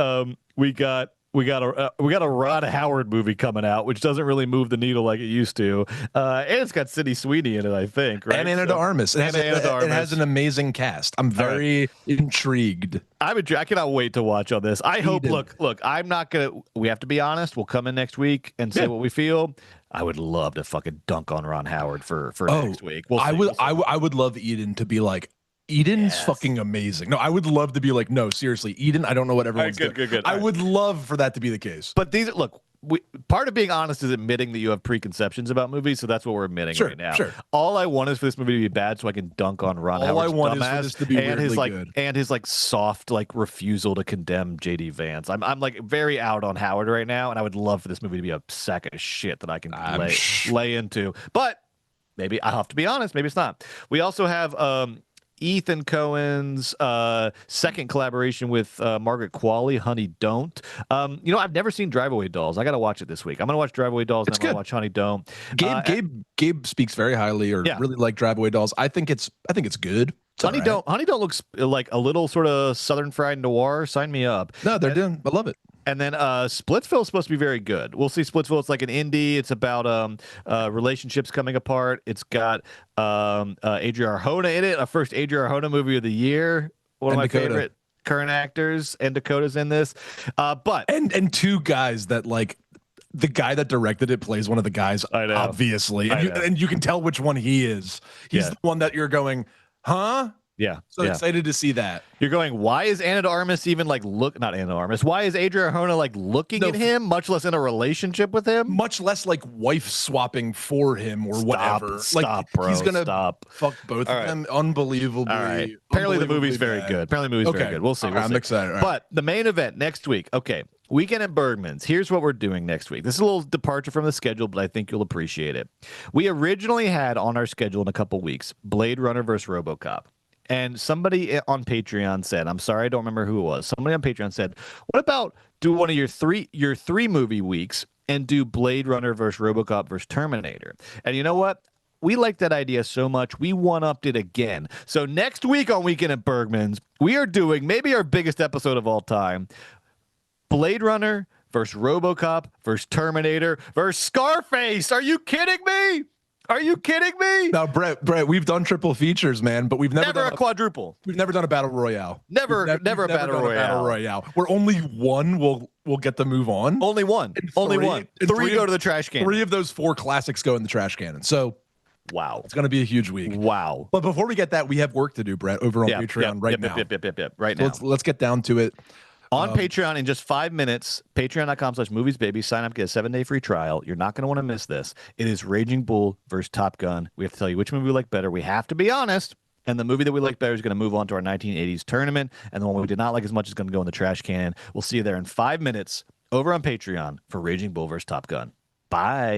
we got a Ron Howard movie coming out, which doesn't really move the needle like it used to, and it's got Sydney Sweeney in it, I think, right? And Anna de Armas. It has an amazing cast. I'm very intrigued. I cannot wait to watch on this. I hope. Look. I'm not gonna. We have to be honest. We'll come in next week and say what we feel. I would love to fucking dunk on Ron Howard for next week. I would love Eden to be like, Eden's fucking amazing. No, I would love to be like, no, seriously, Eden. I don't know what everyone's doing. Good. I would love for that to be the case. But part of being honest is admitting that you have preconceptions about movies, so that's what we're admitting right now. Sure. All I want is for this movie to be bad, so I can dunk on Ron Howard's All I want is for this to be weirdly good. And his soft refusal to condemn JD Vance. I'm like very out on Howard right now, and I would love for this movie to be a sack of shit that I can lay into. But maybe I'll have to be honest. Maybe it's not. We also have Ethan Cohen's second collaboration with Margaret Qualley, Honey Don't. I've never seen Drive Away Dolls. I got to watch it this week. I'm going to watch Drive Away Dolls, and I'm going to watch Honey Don't. Gabe speaks very highly, really like Drive Away Dolls. I think it's good. Honey Don't looks like a little sort of Southern Fried Noir. Sign me up. No, they're doing. I love it. And then Splitsville is supposed to be very good. We'll see. Splitsville, it's like an indie. It's about relationships coming apart. It's got Adria Arjona in it, a first Adria Arjona movie of the year. One of my favorite current actors. And Dakota's in this. But two guys that the guy that directed it plays one of the guys, obviously. And you can tell which one he is. He's the one that you're going, huh? Yeah. So excited to see that. You're going, why is Anna de Armas even not Anna de Armas? Why is Adria Arjona looking at him, much less in a relationship with him? Much less wife swapping for him or whatever. Bro. He's going to fuck both of them unbelievably. All right. Apparently the movie's very good. Very good. We'll see. I'm excited. But the main event next week. Okay. Weekend at Bergman's. Here's what we're doing next week. This is a little departure from the schedule, but I think you'll appreciate it. We originally had on our schedule in a couple weeks Blade Runner versus RoboCop. And somebody on Patreon said, I'm sorry, I don't remember who it was. Somebody on Patreon said, what about do one of your three movie weeks and do Blade Runner versus RoboCop versus Terminator? And you know what? We liked that idea so much, we one-upped it again. So next week on Weekend at Bergman's, we are doing maybe our biggest episode of all time, Blade Runner versus RoboCop versus Terminator versus Scarface. Are you kidding me? Are you kidding me? Now, Brett, we've done triple features, man, but we've never done a quadruple. We've never done a battle royale. Never a battle royale. Where only one will get to move on. Only one. Only one. Three go to the trash can. 3 of those 4 classics go in the trash cannon. So, wow, it's going to be a huge week. Wow. But before we get that, we have work to do, Brett, over on Patreon right now. Right now. Let's get down to it. On Patreon in just 5 minutes, patreon.com/moviesbaby. Sign up, get a 7-day free trial. You're not going to want to miss this. It is Raging Bull versus Top Gun. We have to tell you which movie we like better. We have to be honest. And the movie that we like better is going to move on to our 1980s tournament. And the one we did not like as much is going to go in the trash can. We'll see you there in 5 minutes over on Patreon for Raging Bull versus Top Gun. Bye.